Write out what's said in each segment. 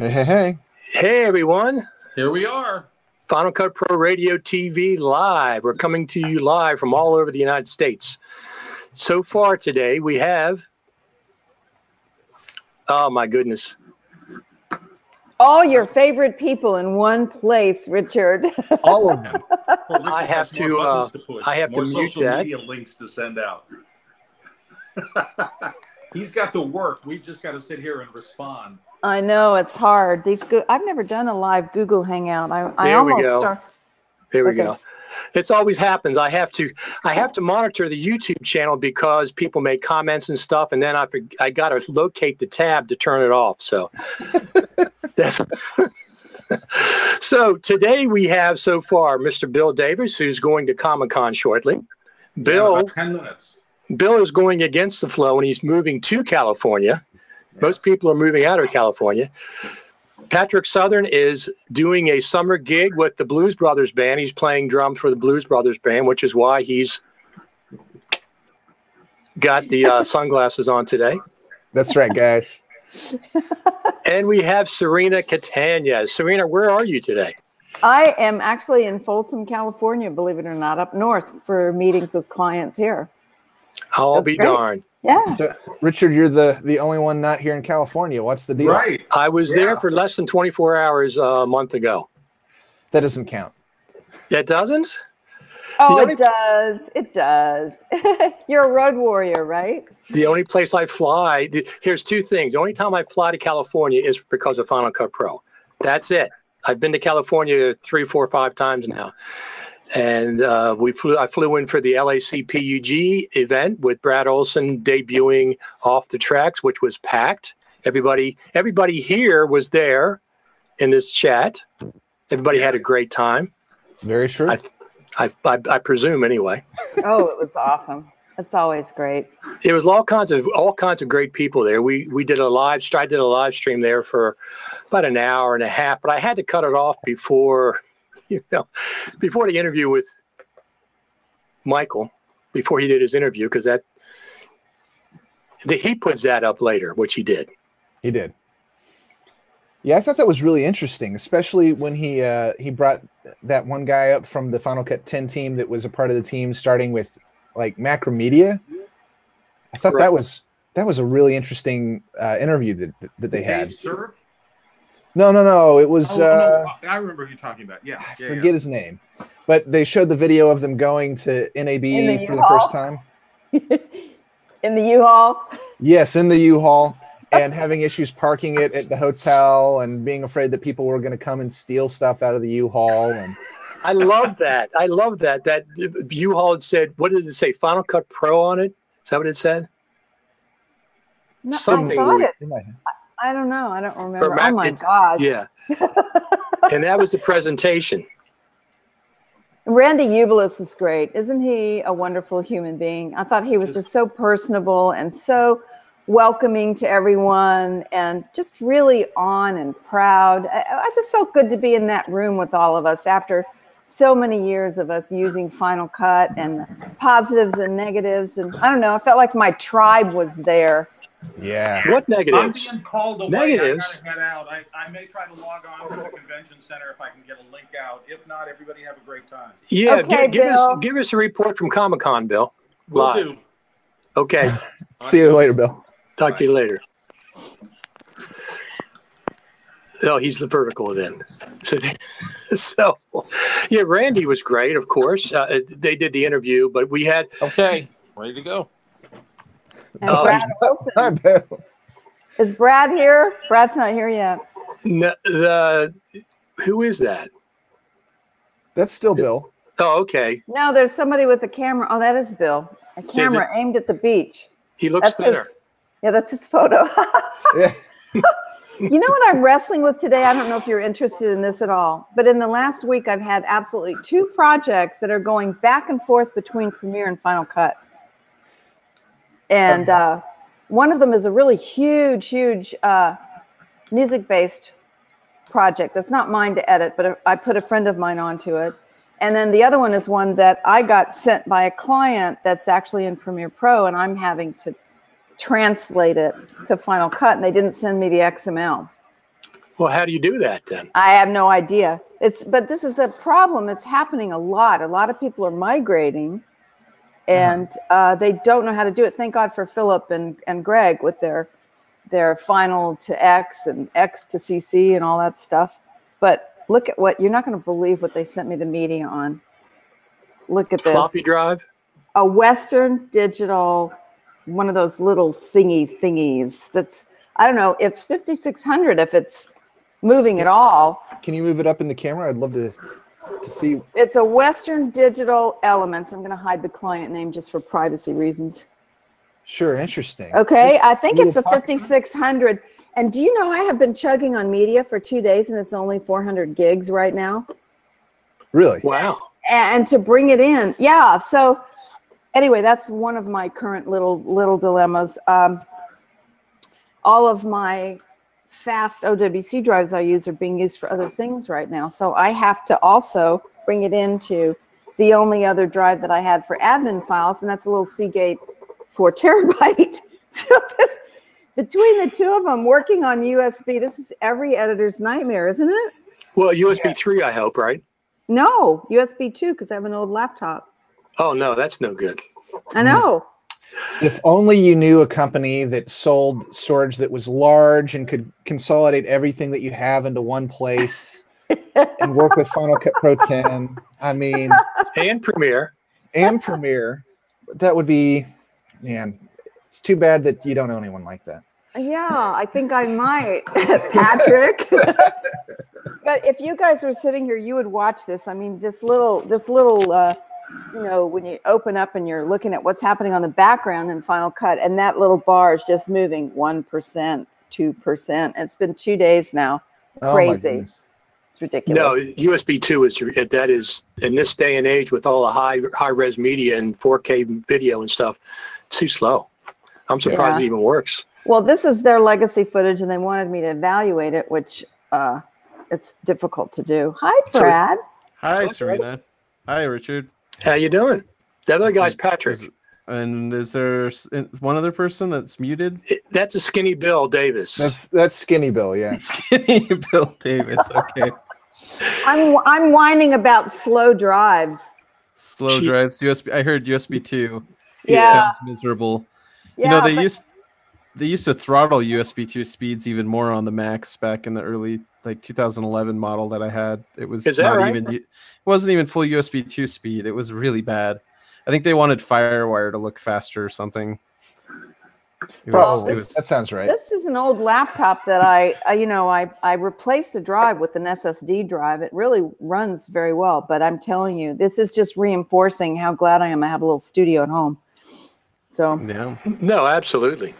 Hey, hey, hey. Hey, everyone. Here we are. Final Cut Pro Radio TV live. We're coming to you live from all over the United States. So far today, we have, oh my goodness. All your favorite people in one place, Richard. All of them. Well, I have to more mute social that. media links to send out. He's got the work. We've just got to sit here and respond. I know it's hard. I've never done a live Google Hangout. There we go. It always happens. I have to monitor the YouTube channel because people make comments and stuff, and then I got to locate the tab to turn it off. So that's so today we have so far Mr. Bill Davis, who's going to Comic-Con shortly. Bill, about 10 minutes. Bill is going against the flow, and he's moving to California. Yes. Most people are moving out of California. Patrick Southern is doing a summer gig with the Blues Brothers Band. He's playing drums for the Blues Brothers Band, which is why he's got the sunglasses on today. That's right, guys. And we have Serena Catania. Serena, where are you today? I am actually in Folsom, California, believe it or not, up north for meetings with clients here. I'll be darned. Yeah. So, Richard, you're the only one not here in California. What's the deal? Right. I was there for less than 24 hours a month ago. That doesn't count. It doesn't? Oh, it does. It does. You're a road warrior, right? The only place I fly, here's two things. The only time I fly to California is because of Final Cut Pro. That's it. I've been to California 3, 4, 5 times now. And I flew in for the LACPUG event with Brad Olson debuting Off the Tracks, which was packed. Everybody here was there in this chat. Everybody had a great time. Very true. I presume anyway. Oh, it was awesome. It's always great. There was all kinds of great people there. We did a live stream there for about an hour and a half, but I had to cut it off before the interview with Michael, before he did his interview, because he puts that up later, which he did. He did. Yeah, I thought that was really interesting, especially when he brought that one guy up from the Final Cut 10 team that was a part of the team, starting with like Macromedia. I thought that was a really interesting interview that they had. Dave Surf? No. It was. No. I remember who you're talking about. Yeah. I forget his name, but they showed the video of them going to NAB for the first time. In the U-Haul? Yes, in the U-Haul, and having issues parking it at the hotel and being afraid that people were going to come and steal stuff out of the U-Haul. And I love that. That U-Haul had said, what did it say? Final Cut Pro on it? Is that what it said? No, something. I don't know. I don't remember. Oh my God. Yeah. And that was the presentation. Randy Ubelis was great. Isn't he a wonderful human being? I thought he was just so personable and so welcoming to everyone and just really on and proud. I just felt good to be in that room with all of us after so many years of us using Final Cut and positives and negatives. And I don't know, I felt like my tribe was there. Yeah. What negatives? I'm being called away. Negatives. I gotta head out. I may try to log on to the convention center if I can get a link out. If not, everybody have a great time. Yeah, okay, give us a report from Comic-Con, Bill. Live. Will do. Okay. See you later, Bill. Talk to you later. Oh, he's the vertical then. So yeah, Randy was great, of course. They did the interview, but we had... Okay, ready to go. And Brad Olson. Hi, Bill. Is Brad here? Brad's not here yet. No, who is that? That's still Bill. Oh, okay. No, there's somebody with a camera. Oh, that is Bill. A camera aimed at the beach. He looks thinner. That's his photo. Yeah. You know what I'm wrestling with today? I don't know if you're interested in this at all, but in the last week, I've had absolutely 2 projects that are going back and forth between Premiere and Final Cut. And one of them is a really huge music-based project. That's not mine to edit, but I put a friend of mine onto it. And then the other one is one that I got sent by a client that's actually in Premiere Pro, and I'm having to translate it to Final Cut, and they didn't send me the XML. Well, how do you do that then? I have no idea. But this is a problem that's happening a lot. A lot of people are migrating, and they don't know how to do it. Thank God for Philip and Greg with their final to X and X to CC and all that stuff. But look at you're not going to believe what they sent me the media on. Look at this. Floppy drive? A Western Digital, one of those little thingies. That's, I don't know, it's 5600 if it's moving at all. Can you move it up in the camera? I'd love to see. It's a Western Digital Elements. I'm going to hide the client name just for privacy reasons. Sure, interesting. Okay, I think it's a 5600. And do you know I have been chugging on media for 2 days and it's only 400 gigs right now? Really? Wow. And to bring it in, yeah. So anyway, that's one of my current little dilemmas. All of my fast OWC drives I use are being used for other things right now. So I have to also bring it into the only other drive that I had for admin files, and that's a little Seagate 4 terabyte. So this, between the two of them working on USB, this is every editor's nightmare, isn't it? Well, USB 3, I hope, right? No, USB 2, because I have an old laptop. Oh, no, that's no good. I know. If only you knew a company that sold storage that was large and could consolidate everything that you have into one place and work with Final Cut Pro 10. I mean, And Premiere. and Premiere. That would be, man, it's too bad that you don't know anyone like that. Yeah, I think I might, Patrick. But if you guys were sitting here, you would watch this. I mean, this little, you know, when you open up and you're looking at what's happening on the background in Final Cut, and that little bar is just moving 1%, 2%. It's been 2 days now. Crazy. It's ridiculous. No, USB 2 is in this day and age with all the high res media and 4K video and stuff, too slow. I'm surprised it even works. Well, this is their legacy footage, and they wanted me to evaluate it, which it's difficult to do. Hi, Brad. Hi, Serena. Hi, Richard. How you doing? The other guy's Patrick. And is there one other person that's muted? That's a Skinny Bill Davis. That's Skinny Bill, yeah. Skinny Bill Davis. Okay. I'm whining about slow drives. Slow drives. USB. I heard USB 2. Yeah. Sounds miserable. Yeah, you know, they used to throttle USB 2 speeds even more on the Macs back in the early 2011 model that I had. It was it wasn't even full USB 2 speed. It was really bad. I think they wanted FireWire to look faster or something. That sounds right. This is an old laptop that I replaced the drive with an SSD drive. It really runs very well, but I'm telling you, this is just reinforcing how glad I am I have a little studio at home. So yeah. No, absolutely.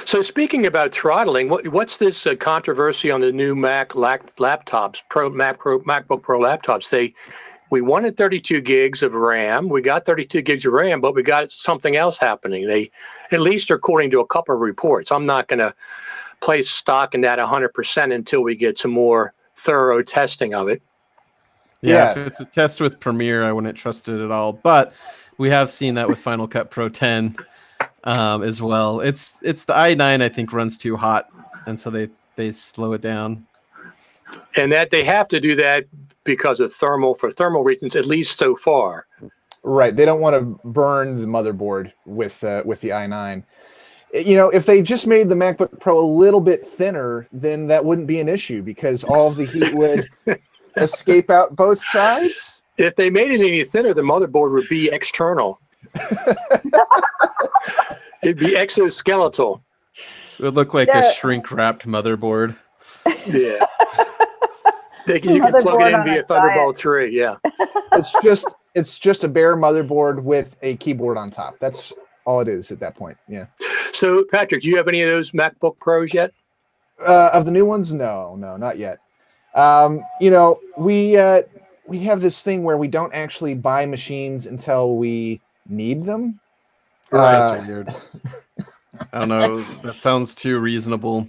So speaking about throttling, what's this controversy on the new Mac laptops, MacBook Pro laptops? We wanted 32 gigs of RAM. We got 32 gigs of RAM, but we got something else happening. They, at least according to a couple of reports, I'm not going to place stock in that 100% until we get some more thorough testing of it. Yeah, if it's a test with Premiere, I wouldn't trust it at all. But we have seen that with Final Cut Pro 10 as well. It's the i9, I think, runs too hot, and so they slow it down. And that they have to do that because of thermal reasons, at least so far. Right. They don't want to burn the motherboard with the i9. You know, if they just made the MacBook Pro a little bit thinner, then that wouldn't be an issue because all of the heat would escape out both sides. If they made it any thinner, the motherboard would be external. It'd be exoskeletal. It would look like a shrink-wrapped motherboard. Yeah. You can plug it in via Thunderbolt 3, yeah. It's just a bare motherboard with a keyboard on top. That's all it is at that point, yeah. So, Patrick, do you have any of those MacBook Pros yet? Of the new ones? No, not yet. You know, we have this thing where we don't actually buy machines until we need them. That's weird. I don't know. That sounds too reasonable.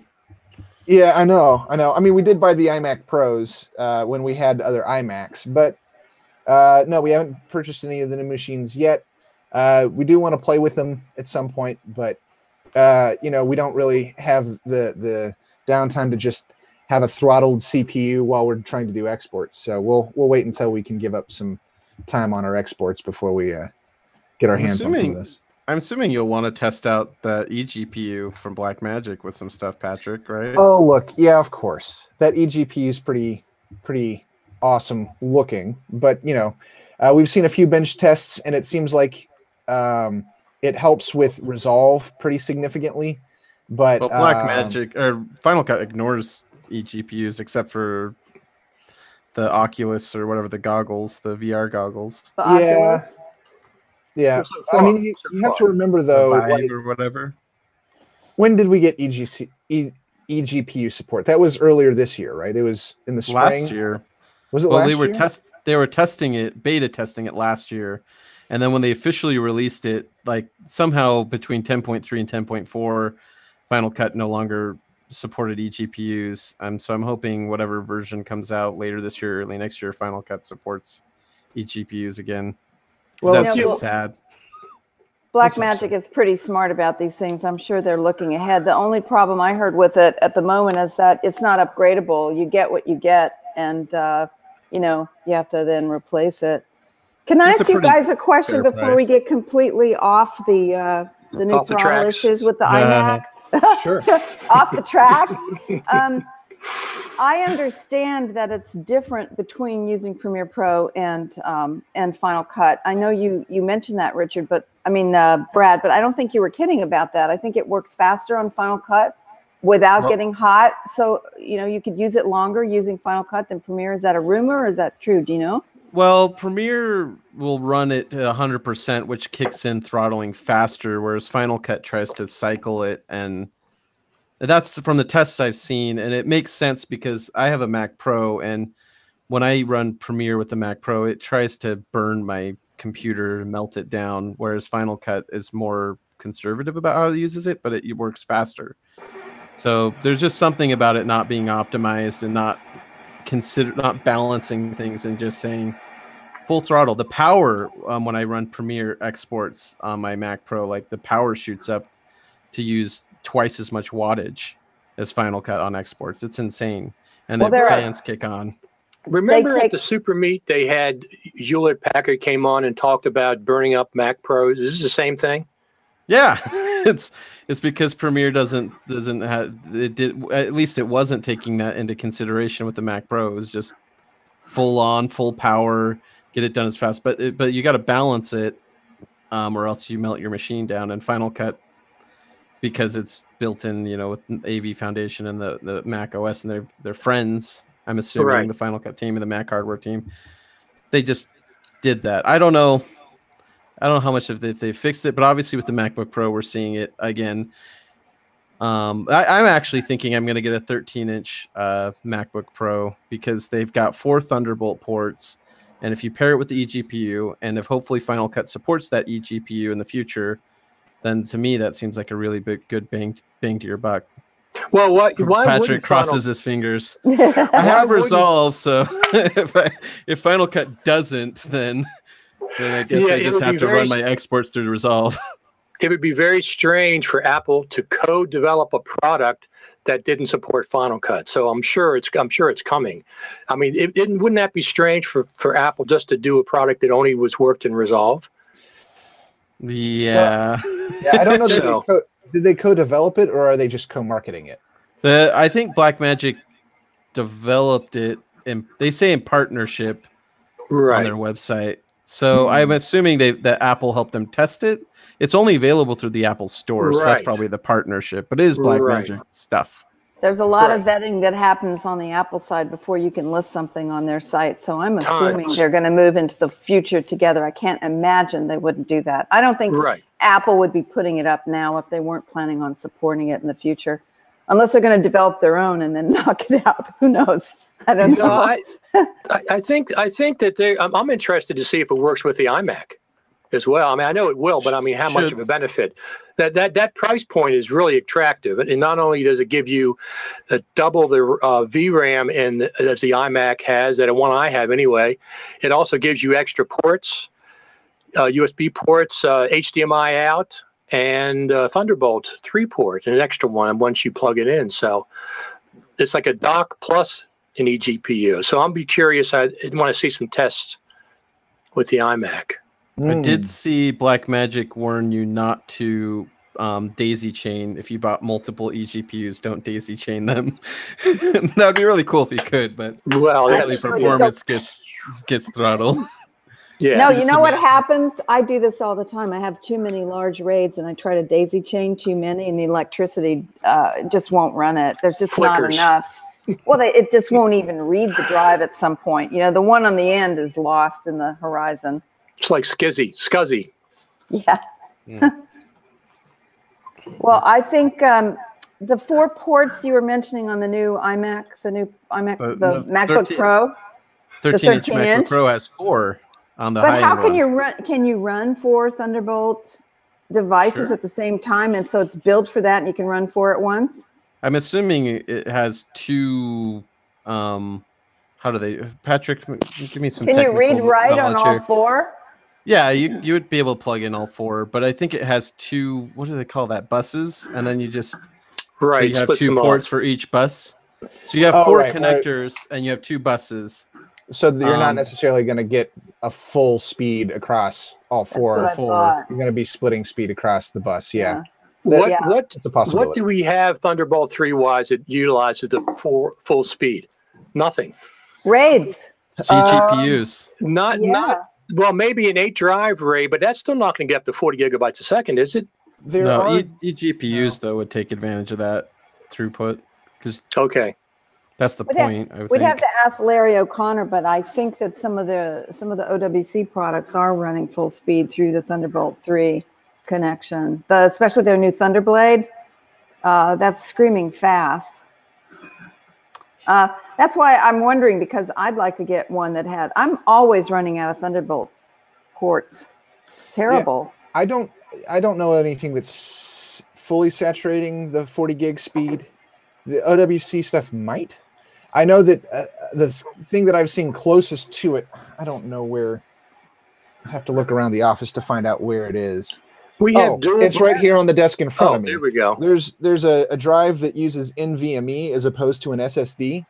Yeah, I know. I mean, we did buy the iMac Pros when we had other iMacs, but no, we haven't purchased any of the new machines yet. We do want to play with them at some point, but you know, we don't really have the downtime to just have a throttled CPU while we're trying to do exports. So we'll wait until we can give up some time on our exports before we get our hands on some of this. I'm assuming you'll want to test out the eGPU from Blackmagic with some stuff, Patrick, right? Oh, look, yeah, of course. That eGPU is pretty awesome looking, but you know, we've seen a few bench tests, and it seems like it helps with resolve pretty significantly. But Blackmagic or Final Cut ignores eGPUs except for the Oculus or whatever the goggles, the VR goggles. The Oculus. Yeah. I mean, you have to remember though, like, or whatever. When did we get eGPU support? That was earlier this year, right? It was in the spring. Last year. Was it last year? They were testing it, beta testing it last year. And then when they officially released it, like somehow between 10.3 and 10.4, Final Cut no longer supported eGPUs. So I'm hoping whatever version comes out later this year, early next year, Final Cut supports eGPUs again. Well, that's just sad. Blackmagic is pretty smart about these things. I'm sure they're looking ahead. The only problem I heard with it at the moment is that it's not upgradable. You get what you get, and you know, you have to then replace it. Can I ask you guys a question before we get completely off the new throttle issues with the iMac? Sure. Off the tracks. I understand that it's different between using Premiere Pro and Final Cut. I know you mentioned that, Richard, but I mean Brad, but I don't think you were kidding about that. I think it works faster on Final Cut without getting hot. So you know you could use it longer using Final Cut than Premiere. Is that a rumor or is that true? Do you know? Well, Premiere will run it to 100%, which kicks in throttling faster, whereas Final Cut tries to cycle it, and that's from the tests I've seen, and it makes sense because I have a Mac Pro, and when I run Premiere with the Mac Pro, it tries to burn my computer, melt it down, whereas Final Cut is more conservative about how it uses it, but it works faster. So there's just something about it not being optimized and not balancing things and just saying full throttle. The power when I run Premiere exports on my Mac Pro, like the power shoots up to use twice as much wattage as Final Cut on exports. It's insane, and the fans kick on. Remember at the Super Meet they had Hewlett Packard came on and talked about burning up Mac Pros. Is this the same thing? Yeah, it's because Premiere doesn't have it did, at least it wasn't taking that into consideration with the Mac Pro. It was just full power, get it done as fast. But you got to balance it, or else you melt your machine down. And Final Cut, because it's built in, you know, with AV Foundation and the Mac OS and their friends. I'm assuming the Final Cut team and the Mac hardware team, they just did that. I don't know how much if they fixed it, but obviously with the MacBook Pro, we're seeing it again. I'm actually thinking I'm going to get a 13-inch MacBook Pro because they've got 4 Thunderbolt ports, and if you pair it with the eGPU, and if hopefully Final Cut supports that eGPU in the future, then to me that seems like a really good bang to your buck. Well, why Patrick crosses his fingers? I have Resolve, so if Final Cut doesn't, then I guess I just have to run my exports through Resolve. It would be very strange for Apple to co-develop a product that didn't support Final Cut. So I'm sure it's coming. I mean, wouldn't that be strange for Apple just to do a product that only worked in Resolve? Yeah. I don't know. Did they co-develop it, or are they just co-marketing it? I think Blackmagic developed it, and they say in partnership on their website. So I'm assuming that Apple helped them test it. It's only available through the Apple Store, so that's probably the partnership. But it is Blackmagic stuff. There's a lot of vetting that happens on the Apple side before you can list something on their site. So I'm assuming they're going to move into the future together. I can't imagine they wouldn't do that. I don't think Apple would be putting it up now if they weren't planning on supporting it in the future. Unless they're going to develop their own and then knock it out. Who knows? I don't know. I think that I'm interested to see if it works with the iMac as well. I mean, I know it will, but I mean, how much of a benefit? That price point is really attractive, and not only does it give you double the VRAM as the iMac has, that one I have anyway, it also gives you extra ports, USB ports, HDMI out, and Thunderbolt 3 port, and an extra one once you plug it in. So it's like a dock plus an eGPU. So I'm be curious. I want to see some tests with the iMac. I did see Blackmagic warn you not to daisy chain. If you bought multiple eGPUs, don't daisy chain them. That would be really cool if you could, but well, that's performance gets throttled. Yeah. No, you know what happens? I do this all the time. I have too many large RAIDs, and I try to daisy chain too many, and the electricity just won't run it. There's just Flickers. not enough. Well, it just won't even read the drive at some point. You know, the one on the end is lost in the horizon. It's like SCSI. Yeah. Well, I think the 4 ports you were mentioning on the new iMac, the MacBook 13, Pro, 13-inch MacBook Pro has 4 on the high but how end can one. you run? Can you run 4 Thunderbolt devices at the same time, and so it's built for that, and you can run 4 at once? I'm assuming it has 2. How do they? Patrick, give me some. Can you read write on all here. 4? Yeah, you would be able to plug in all 4, but I think it has 2. What do they call that? Buses, and then you just Right. So you have 2 ports for each bus. So you have 4 connectors, and you have 2 buses. So you're not necessarily going to get a full speed across all 4. You're going to be splitting speed across the bus. Yeah. What do we have Thunderbolt 3 wise that utilizes the full speed? Nothing. RAIDs. GPUs. Not well, maybe an 8 drive RAID, but that's still not going to get up to 40 gigabytes a second, is it? eGPUs though would take advantage of that throughput because that's the point. We'd have to ask Larry O'Connor, but I think that some of the OWC products are running full speed through the Thunderbolt 3 connection. Especially their new Thunderblade, that's screaming fast. That's why I'm wondering, because I'd like to get one that had. I'm always running out of Thunderbolt ports. It's terrible. Yeah, I don't know anything that's fully saturating the 40 gig speed. The OWC stuff might. I know that the thing that I've seen closest to it, I don't know where. I have to look around the office to find out where it is. It's right here on the desk in front of me. There we go. There's a drive that uses NVMe as opposed to an SSD,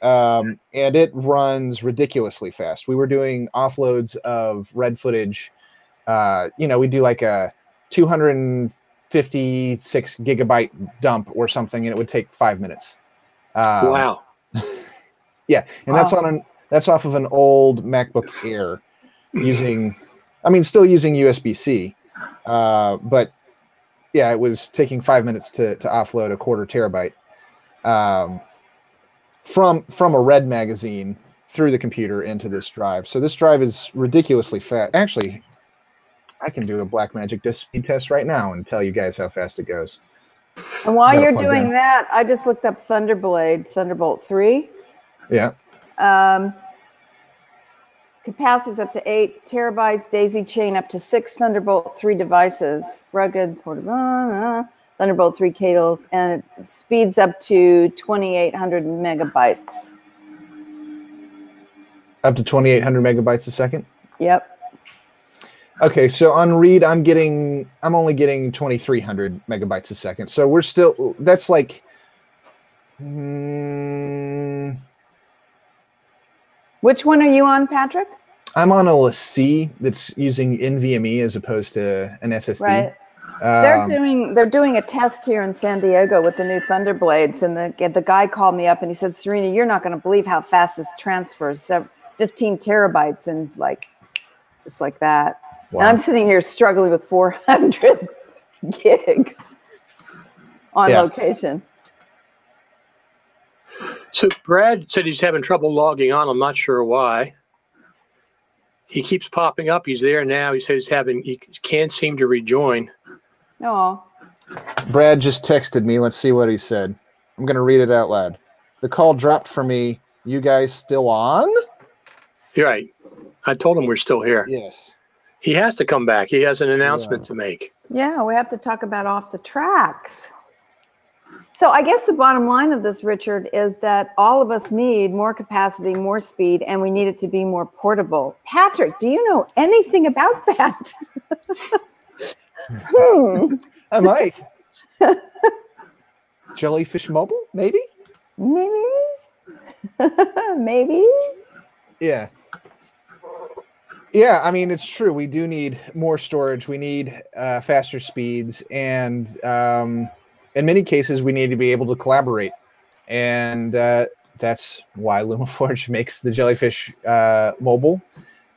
and it runs ridiculously fast. We were doing offloads of red footage. We do like a 256 gigabyte dump or something, and it would take 5 minutes. Wow. Yeah, and that's off of an old MacBook Air still using USB-C. But yeah, it was taking 5 minutes to offload a 1/4 terabyte from a red magazine through the computer into this drive. So this drive is ridiculously fast. Actually, I can do a Blackmagic disk speed test right now and tell you guys how fast it goes. And while you're doing that, I just looked up Thunderbolt 3. Yeah. Capacity is up to 8 terabytes, daisy chain up to 6 Thunderbolt 3 devices, rugged, portable, Thunderbolt 3 cable, and it speeds up to 2,800 megabytes. Up to 2,800 megabytes a second? Yep. Okay, so on read, I'm only getting 2,300 megabytes a second. So that's like, Which one are you on, Patrick? I'm on a LaCie that's using NVMe as opposed to an SSD. Right. They're doing a test here in San Diego with the new Thunderblades, and the guy called me up and he said, "Serena, you're not going to believe how fast this transfers. 15 terabytes and just like that." Wow. And I'm sitting here struggling with 400 gigs on location. So Brad said he's having trouble logging on. I'm not sure why. He keeps popping up. He's there now. He says he can't seem to rejoin. No. Brad just texted me. Let's see what he said. I'm going to read it out loud. The call dropped for me. You guys still on? You're right. I told him we're still here. Yes. He has to come back. He has an announcement to make. Yeah, we have to talk about off the tracks. So I guess the bottom line of this, Richard, is that all of us need more capacity, more speed, and we need it to be more portable. Patrick, do you know anything about that? I might. Jellyfish Mobile, maybe? Maybe. Maybe. Yeah. Yeah, I mean, it's true. We do need more storage. We need faster speeds. And in many cases, we need to be able to collaborate. And that's why LumaForge makes the Jellyfish mobile.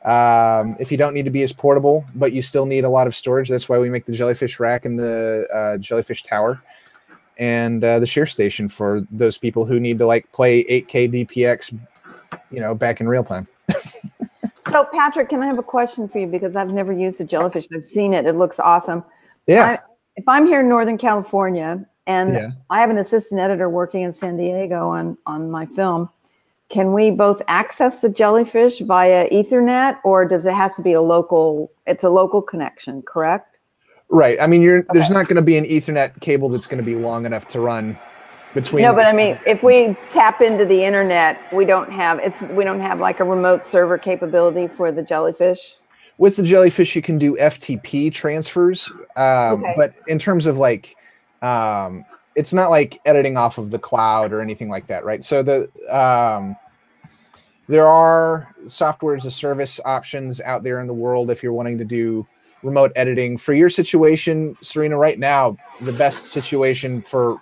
If you don't need to be as portable, but you still need a lot of storage, that's why we make the Jellyfish rack and the Jellyfish tower. And the share station for those people who need to like play 8K DPX, back in real time. So, Patrick, can I have a question for you? Because I've never used the Jellyfish. I've seen it. It looks awesome. Yeah. If I'm here in Northern California and Yeah. I have an assistant editor working in San Diego on my film, can we both access the Jellyfish via Ethernet, or does it have to be it's a local connection, correct? Right. I mean, there's not going to be an Ethernet cable that's going to be long enough to run between. No, but I mean, if we tap into the internet, we don't have like a remote server capability for the Jellyfish. With the Jellyfish, you can do FTP transfers, Okay. but in terms of like, it's not like editing off of the cloud or anything like that, right? So there are software as a service options out there in the world if you're wanting to do remote editing. For your situation, Serena, right now, the best situation for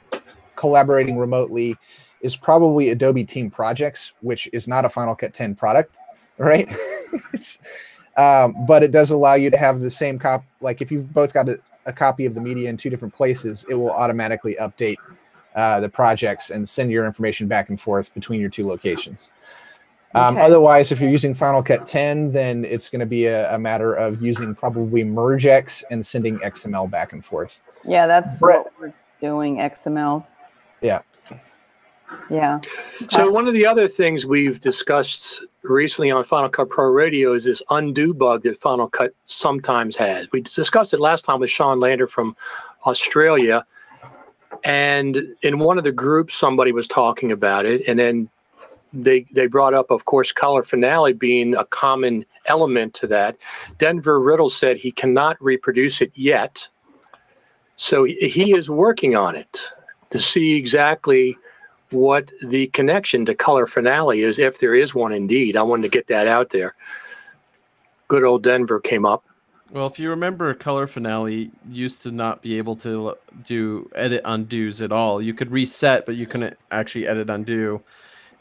collaborating remotely is probably Adobe Team Projects, which is not a Final Cut 10 product, right? But it does allow you to have the same copy. Like if you've both got a copy of the media in two different places, it will automatically update the projects and send your information back and forth between your two locations. Okay. Otherwise, if you're using Final Cut 10, then it's going to be a matter of using probably MergeX and sending XML back and forth. Yeah, that's what we're doing, XMLs. Yeah. Yeah. Okay. So one of the other things we've discussed recently on Final Cut Pro Radio is this undo bug that Final Cut sometimes has. We discussed it last time with Sean Lander from Australia. And in one of the groups, somebody was talking about it. And then they brought up, of course, color finale being a common element to that. Denver Riddle said he cannot reproduce it yet. So he is working on it to see exactly what the connection to color finale is, if there is one indeed. I wanted to get that out there. Good old Denver came up. Well, if you remember, color finale used to not be able to do edit undos at all. You could reset, but you couldn't actually edit undo.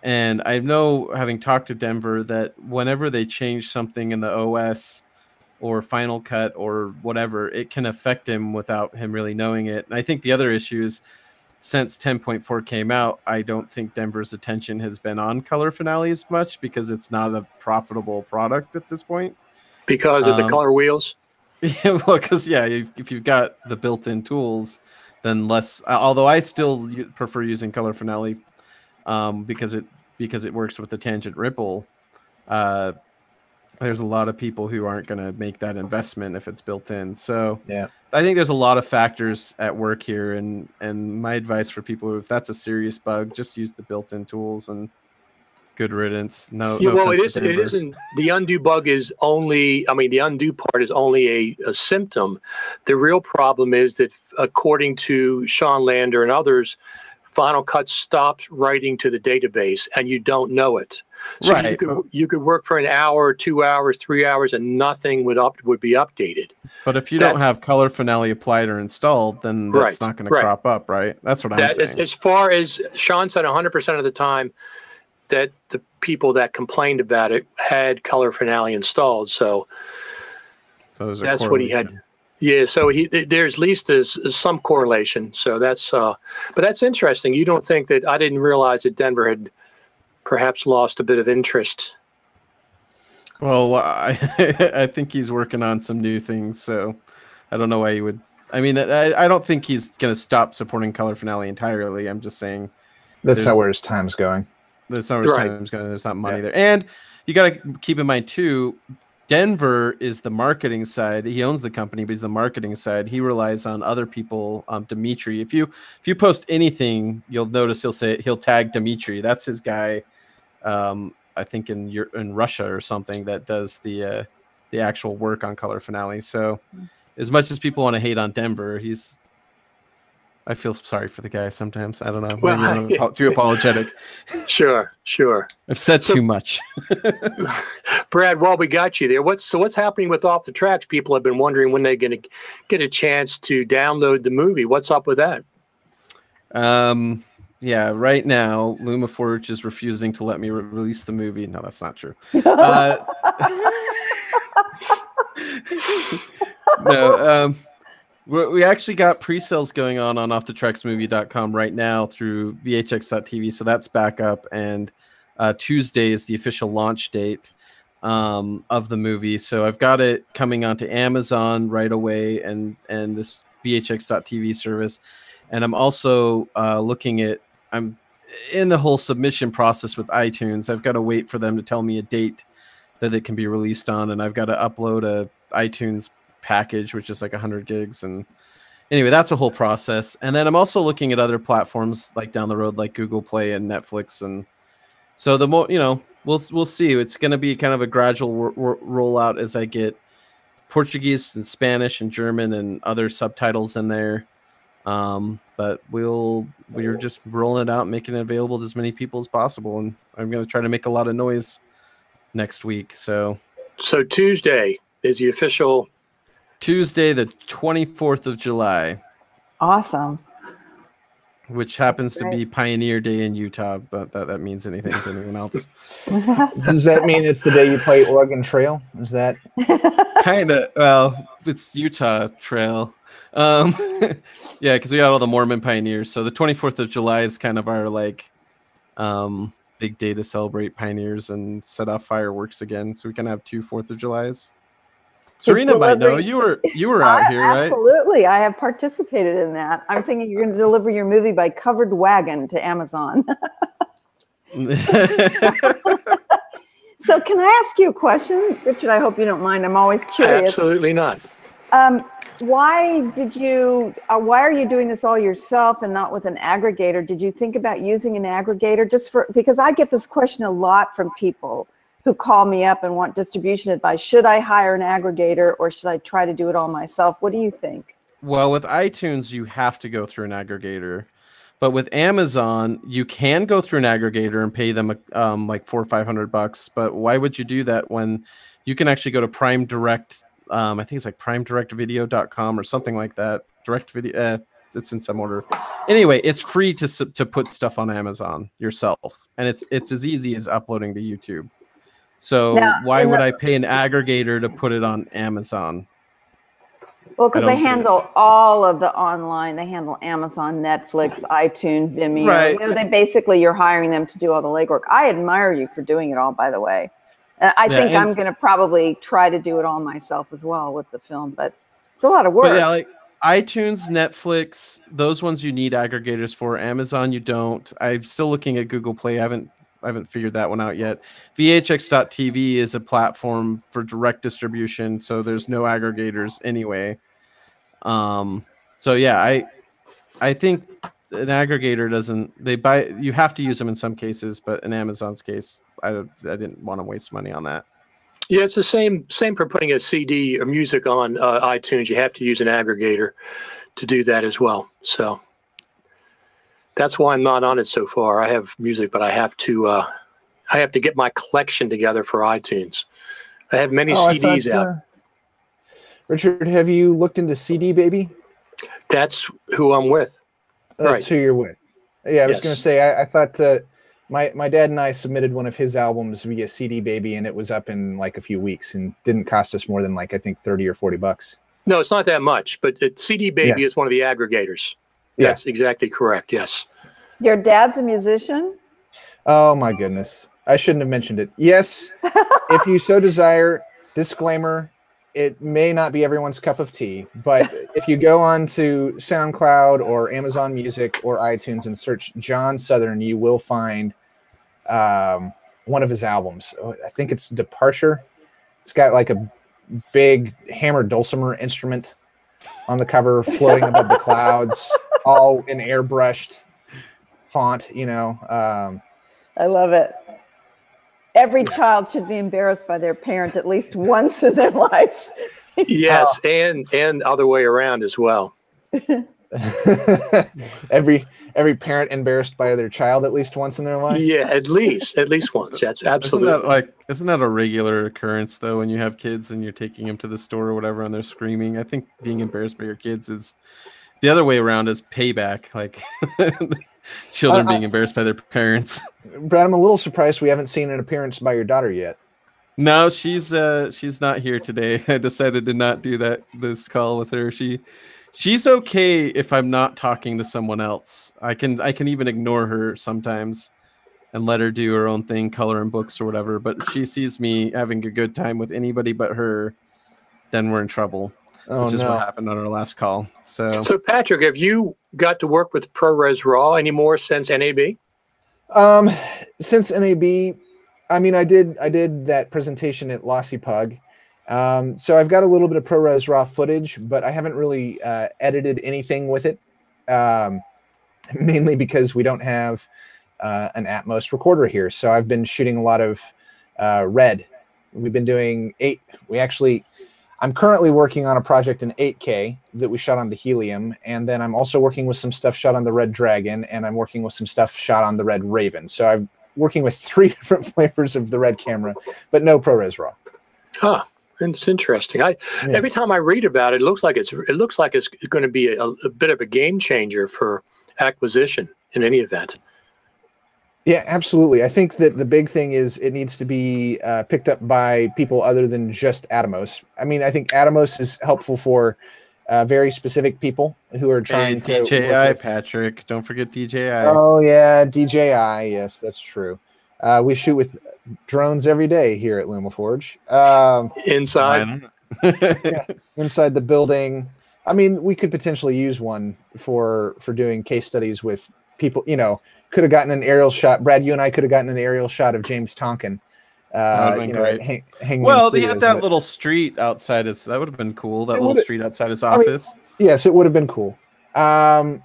And I know, having talked to Denver, that whenever they change something in the OS or Final Cut or whatever, it can affect him without him really knowing it. And I think the other issue is, since 10.4 came out, I don't think Denver's attention has been on color finale as much because it's not a profitable product at this point. Because of the color wheels? Yeah, well, because, if you've got the built-in tools, then less. Although I still prefer using color finale because it works with the tangent ripple. There's a lot of people who aren't going to make that investment if it's built in. So yeah, I think there's a lot of factors at work here. And my advice for people, if that's a serious bug, just use the built-in tools and good riddance. No, well, it isn't. The undo bug is only, the undo part is only a symptom. The real problem is that, according to Sean Lander and others, Final Cut stops writing to the database, and you don't know it. So right. you could work for an hour, 2 hours, 3 hours, and nothing would be updated. But if you don't have color finale applied or installed, then that's not going to crop up, right? That's what I'm saying. As far as Sean said, 100% of the time that the people that complained about it had color finale installed. So that's what he had. Yeah, so there's at least some correlation. So that's, but that's interesting. You don't think that? I didn't realize that Denver had perhaps lost a bit of interest. Well, I think he's working on some new things, so I don't know why he would. I mean, I don't think he's going to stop supporting color finale entirely. I'm just saying that's not where his time's going. That's not where his time's going. There's not money there, and you got to keep in mind too. Denver is the marketing side. He owns the company, but he's the marketing side. He relies on other people. Dimitri, if you post anything, you'll notice he'll tag Dimitri. That's his guy. I think in Russia or something that does the actual work on color finale. So as much as people want to hate on Denver, he's I feel sorry for the guy sometimes. I don't know. Well, Maybe I'm too apologetic. Sure. I've said too much. Brad, while we got you there, what's happening with Off the Tracks? People have been wondering when they're going to get a chance to download the movie. What's up with that? Yeah, right now, LumaForge is refusing to let me release the movie. No, that's not true. No, we actually got pre-sales going on offthetracksmovie.com right now through vhx.tv, so that's back up. And Tuesday is the official launch date of the movie. So I've got it coming onto Amazon right away and this vhx.tv service. And I'm also I'm in the whole submission process with iTunes. I've got to wait for them to tell me a date that it can be released on, and I've got to upload a iTunes package, which is like 100 gigs. And anyway, that's a whole process. And then I'm also looking at other platforms like down the road, like Google Play and Netflix. And so the more, we'll see. It's going to be kind of a gradual rollout as I get Portuguese and Spanish and German and other subtitles in there. But we're just rolling it out, making it available to as many people as possible. And I'm going to try to make a lot of noise next week. So Tuesday is the official. Tuesday, the 24th of July. Awesome. Which happens to be Pioneer Day in Utah, but that means anything to anyone else. Does that mean it's the day you play Oregon Trail? Is that kind of? Well, it's Utah Trail. Yeah, because we got all the Mormon pioneers. So the 24th of July is kind of our big day to celebrate pioneers and set off fireworks again. So we can have 2 4th of Julys. Serena might know. You were out here, right? Absolutely. I have participated in that. I'm thinking you're going to deliver your movie by covered wagon to Amazon. So can I ask you a question, Richard? I hope you don't mind. I'm always curious. Absolutely not. Why are you doing this all yourself and not with an aggregator? Did you think about using an aggregator because I get this question a lot from people who call me up and want distribution advice. Should I hire an aggregator or should I try to do it all myself? What do you think? Well, with iTunes, you have to go through an aggregator. But with Amazon, you can go through an aggregator and pay them like $400 or $500. But why would you do that when you can actually go to Prime Direct? I think it's like primedirectvideo.com or something like that. Direct video. It's in some order. Anyway, it's free to put stuff on Amazon yourself. And it's as easy as uploading to YouTube. So why would I pay an aggregator to put it on Amazon? Well, because they handle all of the online. They handle Amazon, Netflix, iTunes, Vimeo. Right. You're hiring them to do all the legwork. I admire you for doing it all, by the way. I think I'm going to probably try to do it all myself as well with the film, but it's a lot of work. But yeah, like iTunes, Netflix, those ones you need aggregators for. Amazon, you don't. I'm still looking at Google Play. I haven't figured that one out yet. VHX.tv is a platform for direct distribution, so there's no aggregators anyway. So yeah, I think an aggregator you have to use them in some cases, but in Amazon's case, I didn't want to waste money on that. Yeah, it's the same for putting a CD or music on iTunes. You have to use an aggregator to do that as well. So that's why I'm not on it so far. I have music, but I have to get my collection together for iTunes. I have many CDs out. Richard, have you looked into CD Baby? That's who I'm with. That's who you're with. Yeah, I was going to say, I thought my dad and I submitted one of his albums via CD Baby, and it was up in like a few weeks and didn't cost us more than like, I think, $30 or $40. No, it's not that much, but CD Baby is one of the aggregators. That's exactly correct. Yes. Your dad's a musician? Oh my goodness. I shouldn't have mentioned it. Yes. If you so desire, disclaimer, it may not be everyone's cup of tea, but if you go on to SoundCloud or Amazon Music or iTunes and search John Southern, you will find one of his albums. I think it's Departure. It's got like a big hammer dulcimer instrument on the cover floating above the clouds, all in airbrushed font, I love it. Every child should be embarrassed by their parent at least once in their life. Yes, and other way around as well. every parent embarrassed by their child at least once in their life. Yeah, at least once. That's absolutely. Isn't that a regular occurrence though? When you have kids and you're taking them to the store or whatever, and they're screaming. I think being embarrassed by your kids is the other way around. Is payback, like children being embarrassed by their parents. Brad, I'm a little surprised we haven't seen an appearance by your daughter yet. No, she's not here today. I decided to not do this call with her. She's okay if I'm not talking to someone else. I can even ignore her sometimes and let her do her own thing, color in books or whatever. But if she sees me having a good time with anybody but her, then we're in trouble. Which is what happened on our last call. So Patrick, have you got to work with ProRes RAW anymore since NAB? Since NAB, I mean, I did that presentation at Lossy Pug. So I've got a little bit of ProRes RAW footage, but I haven't really edited anything with it, mainly because we don't have an Atmos recorder here. So I've been shooting a lot of red. We've been doing I'm currently working on a project in 8K that we shot on the Helium, and then I'm also working with some stuff shot on the Red Dragon, and I'm working with some stuff shot on the Red Raven. So I'm working with 3 different flavors of the red camera, but no ProRes RAW. Huh. It's interesting. Every time I read about it, it looks like it's going to be a bit of a game changer for acquisition in any event. Yeah, absolutely. I think that the big thing is it needs to be picked up by people other than just Atomos. I mean, I think Atomos is helpful for very specific people who are trying to DJI, Patrick. Don't forget DJI. Oh, yeah, DJI. Yes, that's true. We shoot with drones every day here at LumaForge. Inside? Yeah, inside the building. I mean, we could potentially use one for doing case studies with people, could have gotten an aerial shot. Brad, you and I could have gotten an aerial shot of James Tonkin. They had that little street outside that would have been cool. That little street outside his office. Yes, it would have been cool. I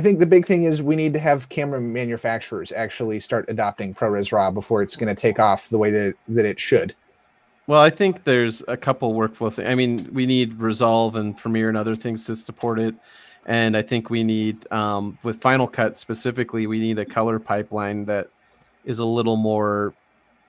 think the big thing is we need to have camera manufacturers actually start adopting ProRes RAW before it's going to take off the way that it should. Well, I think there's a couple workflow things. I mean, we need Resolve and Premiere and other things to support it. And I think we need, with Final Cut specifically, we need a color pipeline that is a little more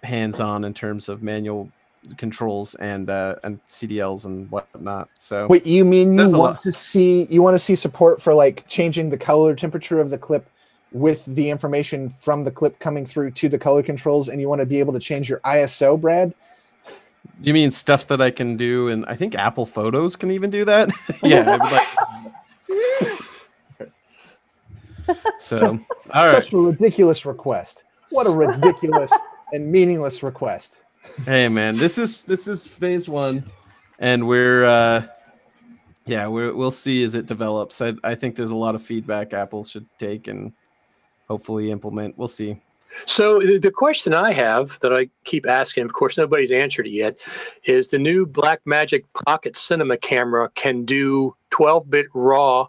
hands-on in terms of manual controls and CDLs and whatnot. So wait, you mean you want to see support for like changing the color temperature of the clip with the information from the clip coming through to the color controls, and you want to be able to change your ISO, Brad? You mean stuff that I can do, and I think Apple Photos can even do that? Yeah. So, all right. Such a ridiculous request. What a ridiculous and meaningless request. Hey man, this is phase 1, and we'll see as it develops. I think there's a lot of feedback Apple should take and hopefully implement. We'll see. So the question I have that I keep asking, of course nobody's answered it yet, is the new Blackmagic Pocket Cinema camera can do 12-bit RAW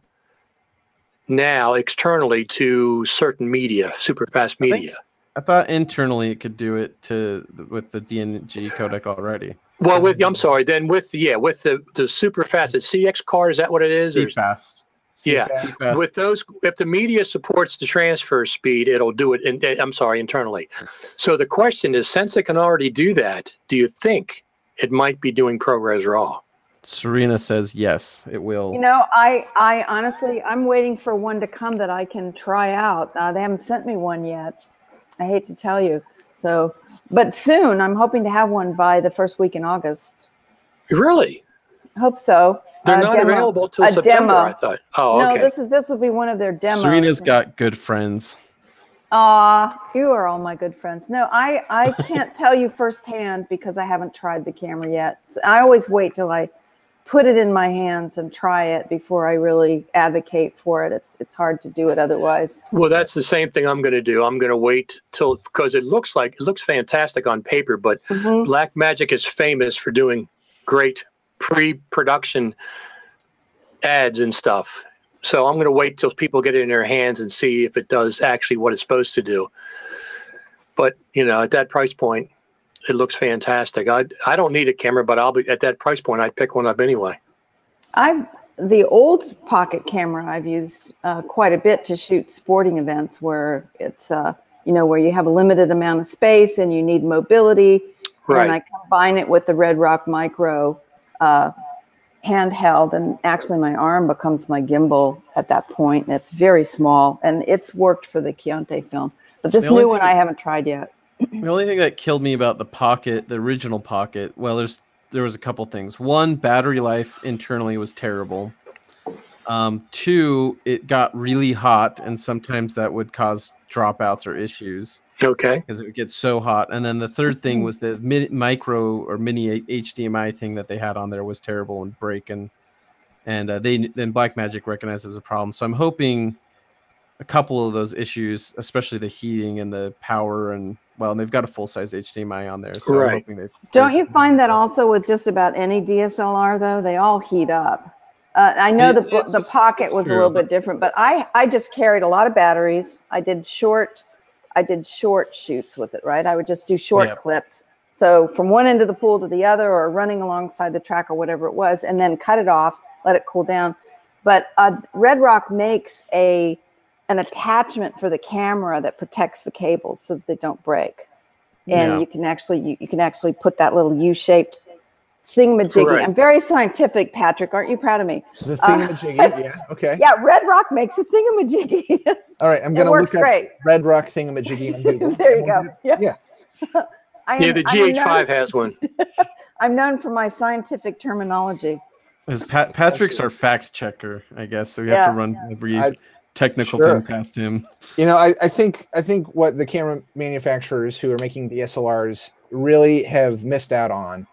now externally to certain media, super fast media. I thought internally it could do it with the DNG codec already. Well, I'm sorry. Then with the super fast, the CX card, is that what it is? C-Fast. Yeah. C-Fast. With those, if the media supports the transfer speed, it'll do it. Internally. So the question is, since it can already do that, do you think it might be doing ProRes RAW? Serena says yes, it will. I honestly, I'm waiting for one to come that I can try out. They haven't sent me one yet. I hate to tell you. So, but soon, I'm hoping to have one by the first week in August. Really? I hope so. They're not available till September, I thought. Oh, okay. No, this will be one of their demos. Serena's got good friends. You are all my good friends. No, I can't tell you firsthand because I haven't tried the camera yet. So I always wait till I put it in my hands and try it before I really advocate for it. It's hard to do it otherwise. Well, that's the same thing I'm going to do. I'm going to wait because it looks fantastic on paper, but Blackmagic is famous for doing great pre-production ads and stuff. So I'm going to wait till people get it in their hands and see if it does actually what it's supposed to do. But, at that price point, it looks fantastic. I don't need a camera, but I'll be at that price point. I'd pick one up anyway. the old pocket camera I've used quite a bit to shoot sporting events where it's, where you have a limited amount of space and you need mobility. Right. And I combine it with the Red Rock Micro handheld, and actually my arm becomes my gimbal at that point, and it's very small, and it's worked for the Chianti film. But this new one I haven't tried yet. The only thing that killed me about the Pocket, the original Pocket, well, there was a couple things. One, battery life internally was terrible. Two, it got really hot, and sometimes that would cause dropouts or issues. Okay. Because it would get so hot. And then the third thing was the micro or mini HDMI thing that they had on there was terrible and break. And then Blackmagic recognized as a problem. So I'm hoping a couple of those issues, especially the heating and the power, and they've got a full-size HDMI on there. So I'm hoping Don't you find that also with just about any DSLR though? They all heat up. I know the Pocket was a little bit different, but I just carried a lot of batteries. I did short shoots with it, right? I would just do short clips. So from one end of the pool to the other, or running alongside the track or whatever it was, and then cut it off, let it cool down. But Red Rock makes an attachment for the camera that protects the cables so that they don't break. And you can actually put that little U-shaped thingamajiggy. Right. I'm very scientific, Patrick. Aren't you proud of me? The thingamajiggy, yeah, okay. Yeah, Red Rock makes a thingamajiggy. All right, I'm going to look up Red Rock thingamajiggy on Google. There you go. Yeah. The GH5 has one. I'm known for my scientific terminology. Patrick's our fact checker, I guess. So we have to run every technical thing past him. I think what the camera manufacturers who are making DSLRs really have missed out on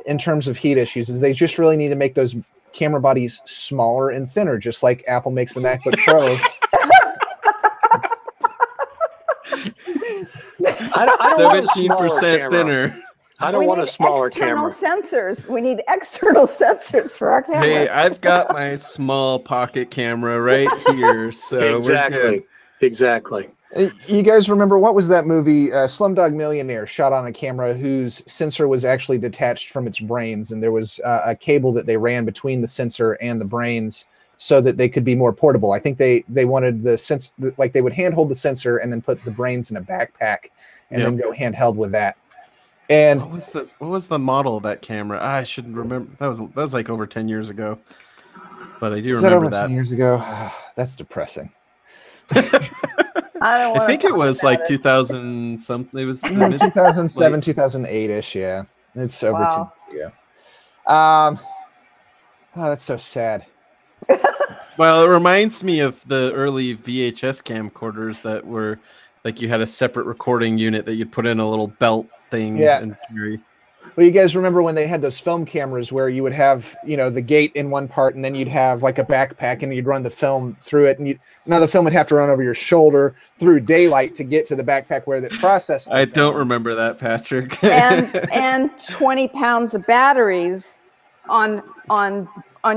in terms of heat issues is they just really need to make those camera bodies smaller and thinner, just like Apple makes the MacBook Pro. I don't 17% thinner. I don't want a smaller camera. Sensors. We need external sensors for our camera. Hey, I've got my small pocket camera right here, so exactly. You guys remember, what was that movie, Slumdog Millionaire, shot on a camera whose sensor was actually detached from its brains, and there was a cable that they ran between the sensor and the brains so that they could be more portable. I think they wanted the sense, like they would handhold the sensor and then put the brains in a backpack and then go handheld with that. And what was the model of that camera? I shouldn't remember. That was like over 10 years ago. But I do remember that. 10 years ago. That's depressing. I think it was like 2000 something. It was 2007, 2008-ish. Yeah, it's over 10 years ago. Oh, that's so sad. Well, it reminds me of the early VHS camcorders that were like you had a separate recording unit that you'd put in a little belt thing and carry. Well, you guys remember when they had those film cameras where you would have, the gate in one part, and then you'd have like a backpack, and you'd run the film through it, and now the film would have to run over your shoulder through daylight to get to the backpack where it processed. I don't remember that, Patrick. and 20 pounds of batteries on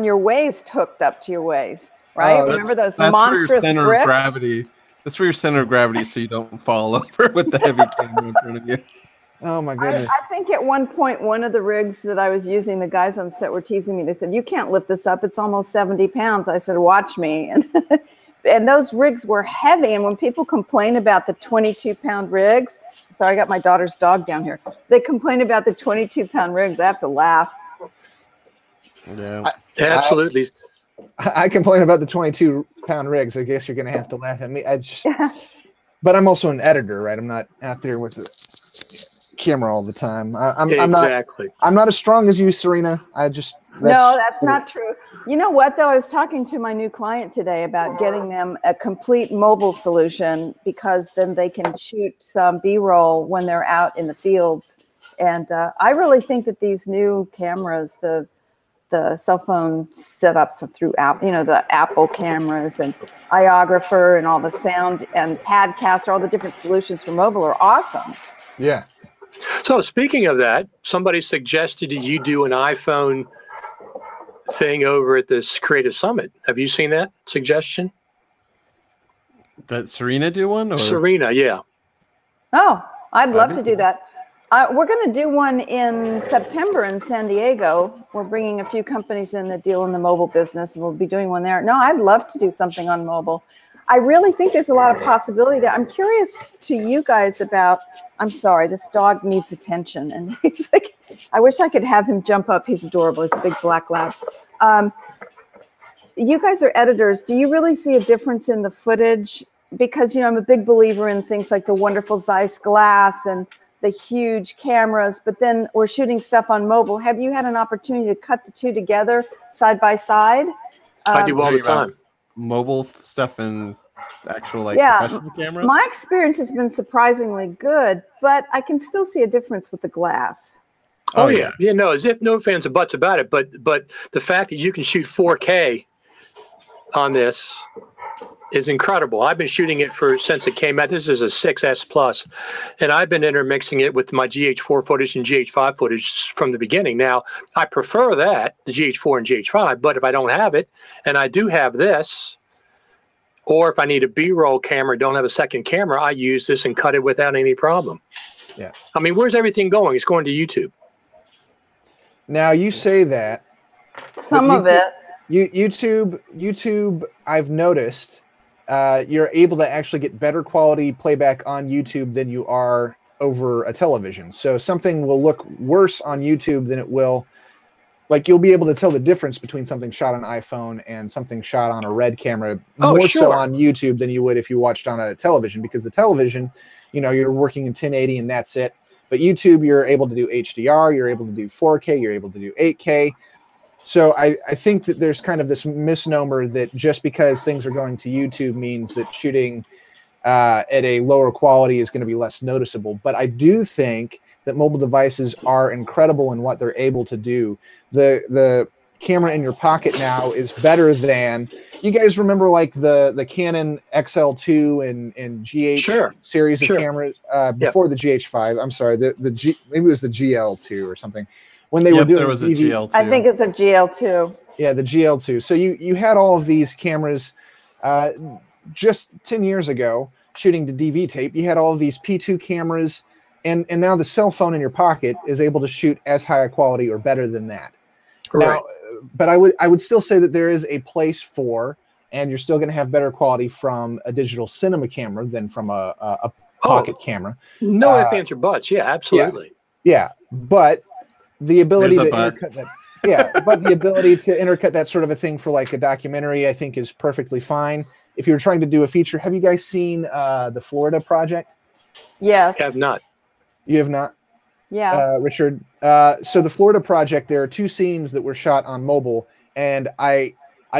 your waist, hooked up to your waist, right? Remember those monstrous for your center bricks? Of gravity. That's for your center of gravity, so you don't fall over with the heavy camera in front of you. Oh my goodness. I think at one point, one of the rigs that I was using, the guys on set were teasing me. They said, "You can't lift this up. It's almost 70 pounds. I said, "Watch me." And those rigs were heavy. And when people complain about the 22-pound rigs, sorry, I got my daughter's dog down here. They complain about the 22-pound rigs. I have to laugh. Yeah, absolutely. I complain about the 22-pound rigs. I guess you're going to have to laugh at me. But I'm also an editor, right? I'm not out there with the camera all the time. I'm not as strong as you, Serena. No, that's not true. You know what, though? I was talking to my new client today about getting them a complete mobile solution, because then they can shoot some B-roll when they're out in the fields. And I really think that these new cameras, the cell phone setups through the Apple cameras and iOgrapher and all the sound and Padcaster, all the different solutions for mobile are awesome. Yeah. So speaking of that, somebody suggested that you do an iPhone thing over at this Creative Summit. Have you seen that suggestion? Did Serena do one? Or? Serena, yeah. Oh, I'd love to do that. We're going to do one in September in San Diego. We're bringing a few companies in that deal in the mobile business, and we'll be doing one there. No, I'd love to do something on mobile. I really think there's a lot of possibility there. I'm curious to you guys about, I'm sorry, this dog needs attention. And he's like, I wish I could have him jump up. He's adorable. He's a big black lab. You guys are editors. Do you really see a difference in the footage? Because, I'm a big believer in things like the wonderful Zeiss glass and the huge cameras, but then we're shooting stuff on mobile. Have you had an opportunity to cut the two together side by side? I do all the time. Mobile stuff and actual professional cameras? My experience has been surprisingly good, but I can still see a difference with the glass. Oh yeah. Yeah, no, as if no fans or buts about it, but the fact that you can shoot 4K on this is incredible. I've been shooting it since it came out. This is a 6S Plus, and I've been intermixing it with my GH4 footage and GH5 footage from the beginning. Now, I prefer that, the GH4 and GH5, but if I don't have it, and I do have this, or if I need a B-roll camera, don't have a second camera, I use this and cut it without any problem. Yeah. I mean, where's everything going? It's going to YouTube. Now, you say that. Some of it. YouTube, I've noticed, you're able to actually get better quality playback on YouTube than you are over a television. So something will look worse on YouTube than it will. Like, you'll be able to tell the difference between something shot on iPhone and something shot on a Red camera more so on YouTube than you would if you watched on a television, because the television, you're working in 1080 and that's it. But YouTube, you're able to do HDR, you're able to do 4K, you're able to do 8K. So I think that there's kind of this misnomer that just because things are going to YouTube means that shooting at a lower quality is going to be less noticeable. But I do think that mobile devices are incredible in what they're able to do. The camera in your pocket now is better than, you guys remember like the Canon XL2 and GH series of cameras before the GH5. I'm sorry, maybe it was the GL2 or something. When they were doing there was a GL2. I think it's a GL2. Yeah, the GL2. So you had all of these cameras just 10 years ago shooting to DV tape. You had all of these P2 cameras, and now the cell phone in your pocket is able to shoot as high a quality or better than that. Right. Now, but I would still say that there is a place for, and you're still going to have better quality from a digital cinema camera than from a pocket camera. No ifs, ands, or buts. Yeah, absolutely. Yeah, but the ability to intercut that, but the ability to intercut that sort of a thing for like a documentary, I think, is perfectly fine. If you're trying to do a feature, have you guys seen the Florida Project? Yes. I have not. You have not? Yeah. Richard. So the Florida Project, there are 2 scenes that were shot on mobile, and I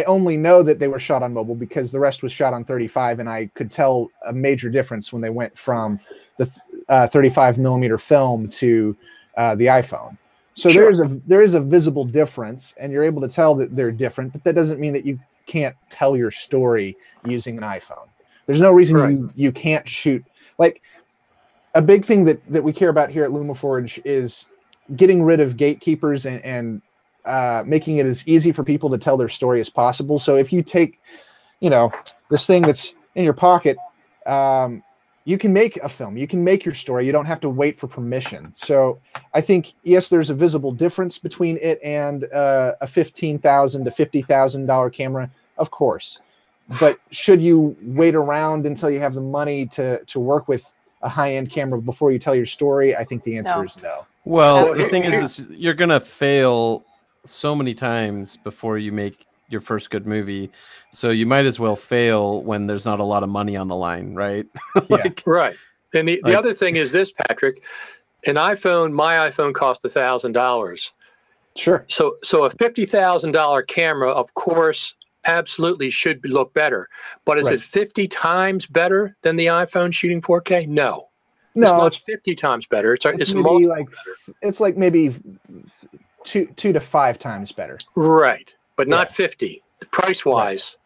only know that they were shot on mobile because the rest was shot on 35, and I could tell a major difference when they went from the 35 millimeter film to the iPhone. So there is a visible difference, and you're able to tell that they're different, but that doesn't mean that you can't tell your story using an iPhone. There's no reason you can't shoot. Like, a big thing that we care about here at LumaForge is getting rid of gatekeepers and making it as easy for people to tell their story as possible. So if you take, this thing that's in your pocket, you can make a film, you can make your story. You don't have to wait for permission. So I think, yes, there's a visible difference between it and a $15,000 to $50,000 camera, of course. But should you wait around until you have the money to work with a high-end camera before you tell your story? I think the answer is no. Well, the thing is you're going to fail so many times before you make your first good movie. So you might as well fail when there's not a lot of money on the line, right? Right. And the other thing is this, Patrick, my iPhone cost $1,000. Sure. So a $50,000 camera, of course, absolutely should look better. But is it 50 times better than the iPhone shooting 4K? No. It's not 50 times better. It's more like better. It's like maybe 2 to 5 times better. Right. But not 50. Price wise,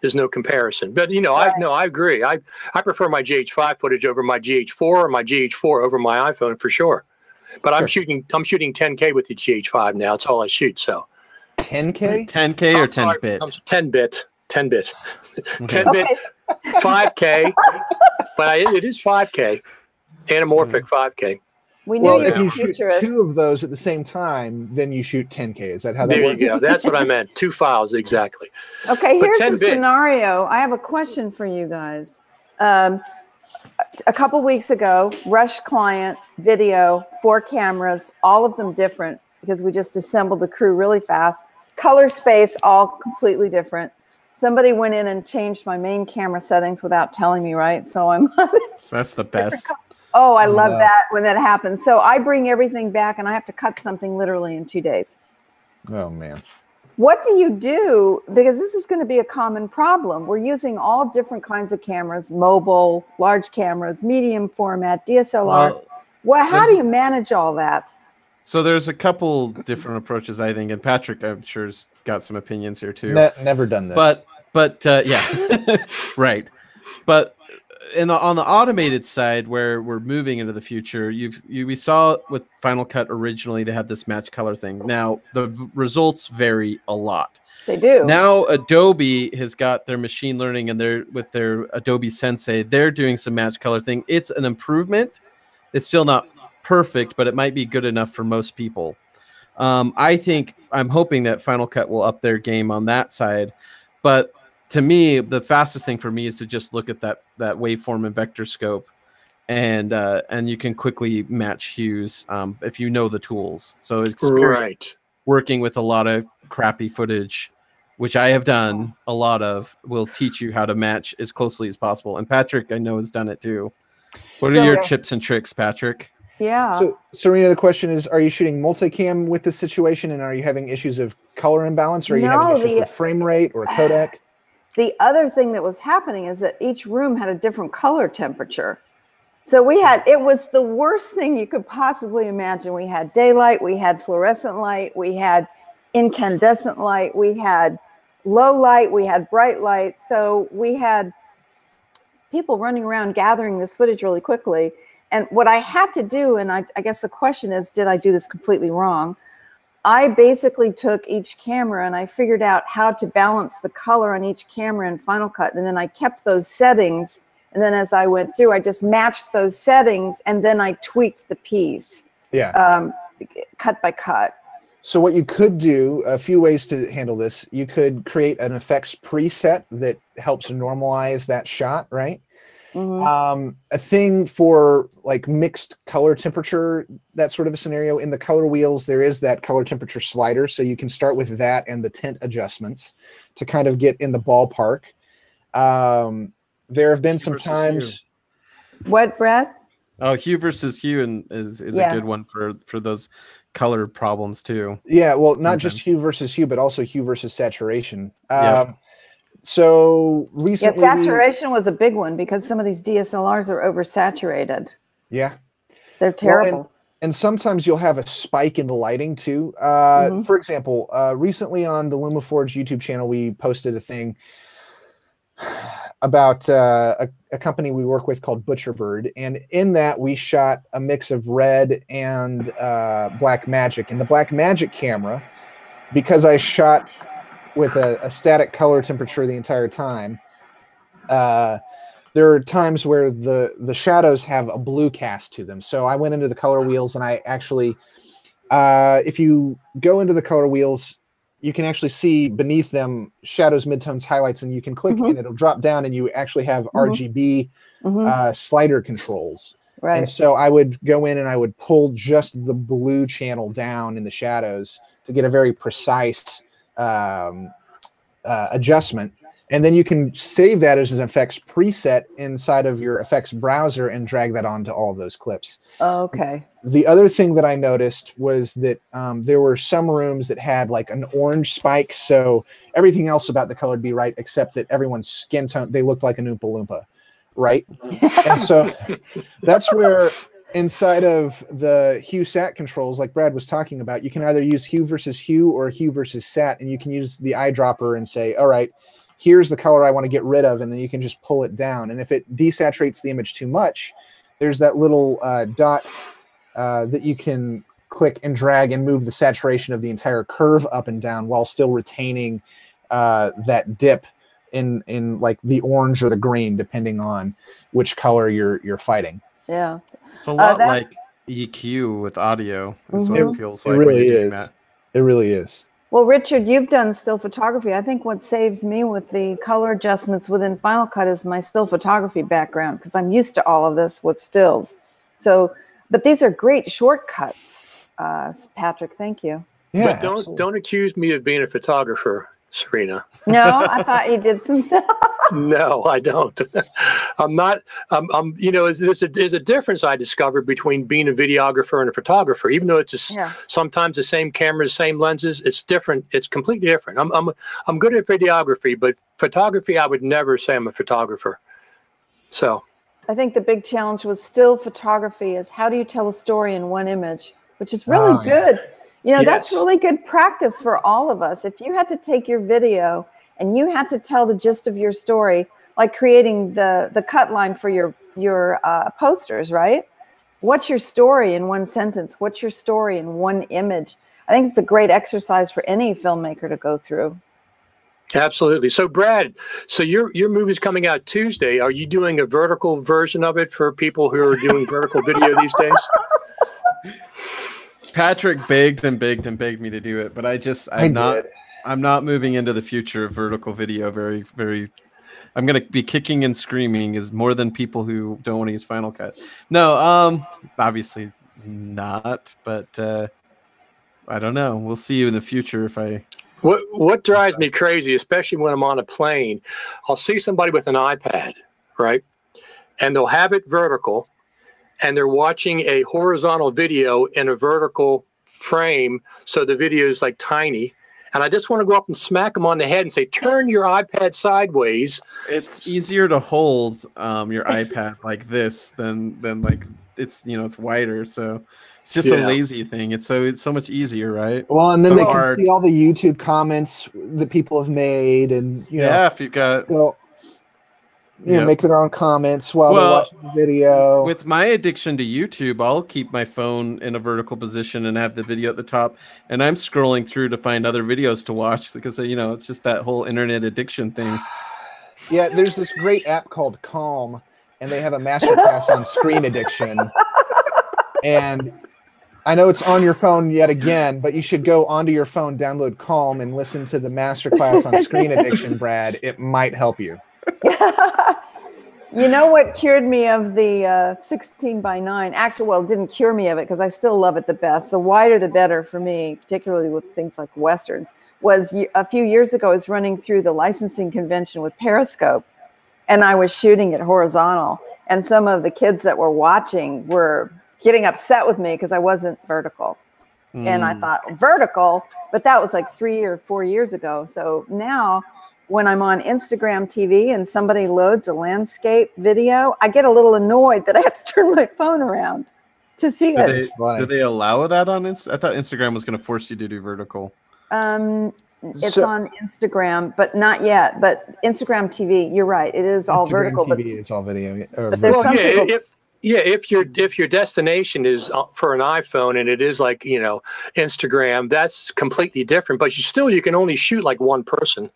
there's no comparison. But I agree. I prefer my GH5 footage over my GH4 or my GH4 over my iPhone for sure. But I'm shooting 10K with the GH5 now. It's all I shoot. So 10K? 10K or 10 bit? 10 bit. 10 bit. 10 bit. 5K. But it is 5K. Anamorphic 5K. We knew Well, you if were you a shoot futurist. 2 of those at the same time, then you shoot 10K. Is that how that There works? you go. That's what I meant. 2 files, exactly. Okay, But here's 10 the bit. scenario. I have a question for you guys. A couple weeks ago, Rush client, video, 4 cameras, all of them different because we just assembled the crew really fast. Color space, all completely different. Somebody went in and changed my main camera settings without telling me, right? So I'm So that's the best. Oh, I love that when that happens. So I bring everything back and I have to cut something literally in 2 days. Oh, man. What do you do? Because this is going to be a common problem. We're using all different kinds of cameras, mobile, large cameras, medium format, DSLR. How do you manage all that? So there's a couple different approaches, I think, and Patrick, I'm sure, has got some opinions here too. Never done this. But yeah, right. But on the automated side, where we're moving into the future, we saw with Final Cut originally they had this match color thing. Now the results vary a lot. They do. Now Adobe has got their machine learning and with their Adobe Sensei, they're doing some match color thing. It's an improvement. It's still not perfect, but it might be good enough for most people. I'm hoping that Final Cut will up their game on that side. But to me, the fastest thing for me is to just look at that waveform and vector scope, and you can quickly match hues if you know the tools. So experience working with a lot of crappy footage, which I have done a lot of, will teach you how to match as closely as possible. And Patrick, I know, has done it too. What are your tips and tricks, Patrick? Yeah. So, Serena, the question is, are you shooting multicam with this situation, and are you having issues of color imbalance, or are you having issues with frame rate or codec? The other thing that was happening is that each room had a different color temperature. So it was the worst thing you could possibly imagine. We had daylight, we had fluorescent light, we had incandescent light, we had low light, we had bright light. So we had people running around gathering this footage really quickly. And what I had to do, and I guess the question is, did I do this completely wrong? I basically took each camera and I figured out how to balance the color on each camera in Final Cut. And then I kept those settings. And then as I went through, I just matched those settings and then I tweaked the piece. Yeah. Cut by cut. So what you could do, a few ways to handle this. You could create an effects preset that helps normalize that shot, right? Mm-hmm. A thing for like mixed color temperature, that sort of a scenario. In the color wheels, there is that color temperature slider. So you can start with that and the tint adjustments to kind of get in the ballpark. There have been some times. What, Brad? Oh, hue versus hue is a good one for those color problems too. Yeah, well, not just hue versus hue, but also hue versus saturation. Yep. So recently, saturation was a big one because some of these DSLRs are oversaturated. Yeah, they're terrible. Well, and sometimes you'll have a spike in the lighting too. For example, recently on the LumaForge YouTube channel, we posted a thing about a company we work with called Butcherbird, and in that we shot a mix of red and black magic. And the black magic camera, because I shot with a static color temperature the entire time, there are times where the shadows have a blue cast to them. So I went into the color wheels and I actually, if you go into the color wheels, you can actually see beneath them shadows, midtones, highlights, and you can click and it'll drop down and you actually have RGB slider controls. Right. And so I would go in and I would pull just the blue channel down in the shadows to get a very precise adjustment. And then you can save that as an effects preset inside of your effects browser and drag that onto all of those clips. Okay. The other thing that I noticed was that there were some rooms that had like an orange spike. So everything else about the color would be right, except that everyone's skin tone, they looked like an Oompa Loompa, right? And so that's where inside of the hue sat controls, like Brad was talking about, you can either use hue versus hue or hue versus sat, and you can use the eyedropper and say, all right, here's the color I want to get rid of, and then you can just pull it down. And if it desaturates the image too much, there's that little dot that you can click and drag and move the saturation of the entire curve up and down while still retaining that dip in like the orange or the green, depending on which color you're fighting. Yeah. It's a lot EQ with audio. Is what it feels like really when you're doing is. that. It really is. Well, Richard, you've done still photography. I think what saves me with the color adjustments within Final Cut is my still photography background, because I'm used to all of this with stills. So, but these are great shortcuts, Patrick. Thank you. Yeah, but don't accuse me of being a photographer, Serena. No, I thought you did some stuff. No, I don't. I'm not. You know, there's a difference I discovered between being a videographer and a photographer. Even though it's sometimes the same cameras, same lenses, it's different. It's completely different. I'm good at videography, but photography, I would never say I'm a photographer. So, I think the big challenge with still photography is how do you tell a story in one image, which is really good. Yeah. You know, that's really good practice for all of us. If you had to take your video and you had to tell the gist of your story, like creating the cut line for your posters, right? What's your story in one sentence? What's your story in one image? I think it's a great exercise for any filmmaker to go through. Absolutely. So Brad, so your movie's coming out Tuesday. Are you doing a vertical version of it for people who are doing vertical video these days? Patrick begged and begged and begged me to do it, but I'm not moving into the future of vertical video very. I'm going to be kicking and screaming is more than people who don't want to use Final Cut. No, obviously not, but I don't know. We'll see you in the future if I... What drives me crazy, especially when I'm on a plane, I'll see somebody with an iPad, right? And they'll have it vertical, and they're watching a horizontal video in a vertical frame, so the video is like tiny. And I just want to go up and smack them on the head and say, turn your iPad sideways. It's easier to hold your iPad like this than like it's, you know, it's wider. So it's just a lazy thing. It's so much easier, right? Well, and then they can see all the YouTube comments that people have made, and you know, if you've got make their own comments while they're watching the video. With my addiction to YouTube, I'll keep my phone in a vertical position and have the video at the top, and I'm scrolling through to find other videos to watch because, you know, it's just that whole internet addiction thing. Yeah, there's this great app called Calm, and they have a masterclass on screen addiction. And I know it's on your phone yet again, but you should go onto your phone, download Calm, and listen to the masterclass on screen addiction, Brad. It might help you. You know what cured me of the 16:9? Actually, well, it didn't cure me of it because I still love it the best. The wider, the better for me, particularly with things like Westerns. Was a few years ago, I was running through the licensing convention with Periscope, and I was shooting it horizontal. And some of the kids that were watching were getting upset with me because I wasn't vertical. And I thought, vertical? But that was like 3 or 4 years ago. So now, when I'm on Instagram TV and somebody loads a landscape video, I get a little annoyed that I have to turn my phone around to see it. Do they allow that on Instagram? I thought Instagram was going to force you to do vertical. It's on Instagram, but not yet. But Instagram TV, you're right. It is all vertical. TV is all video. But there's some people... if your destination is for an iPhone and it is like, you know, Instagram, that's completely different. But you can only shoot like one person.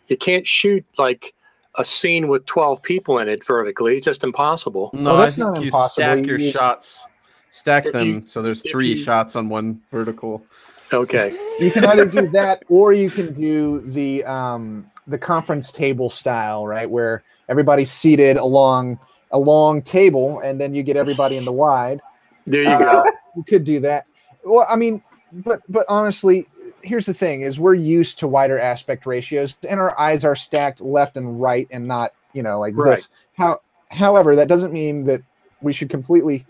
You can't shoot like a scene with 12 people in it vertically. It's just impossible. No, that's not impossible. Stack your shots, stack them so there's 3 shots on one vertical. Okay. You can either do that or you can do the conference table style, right, where everybody's seated along a long table, and then you get everybody in the wide. There you go. You could do that. Well, I mean, but honestly, here's the thing: is we're used to wider aspect ratios, and our eyes are stacked left and right, and not, you know, like this. However, that doesn't mean that we should completely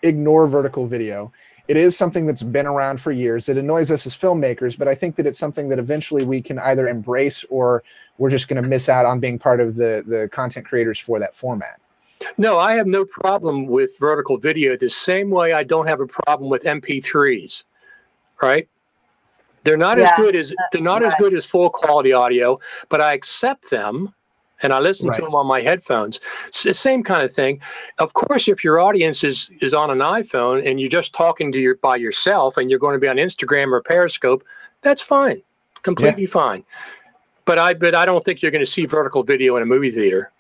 ignore vertical video. It is something that's been around for years. It annoys us as filmmakers, but I think that it's something that eventually we can either embrace, or we're just going to miss out on being part of the content creators for that format. No, I have no problem with vertical video the same way I don't have a problem with MP3s, right? They're not as good as as good as full quality audio, but I accept them and I listen to them on my headphones. It's the same kind of thing. Of course, if your audience is on an iPhone and you're just talking to by yourself and you're going to be on Instagram or Periscope, that's fine, completely fine. But I don't think you're going to see vertical video in a movie theater.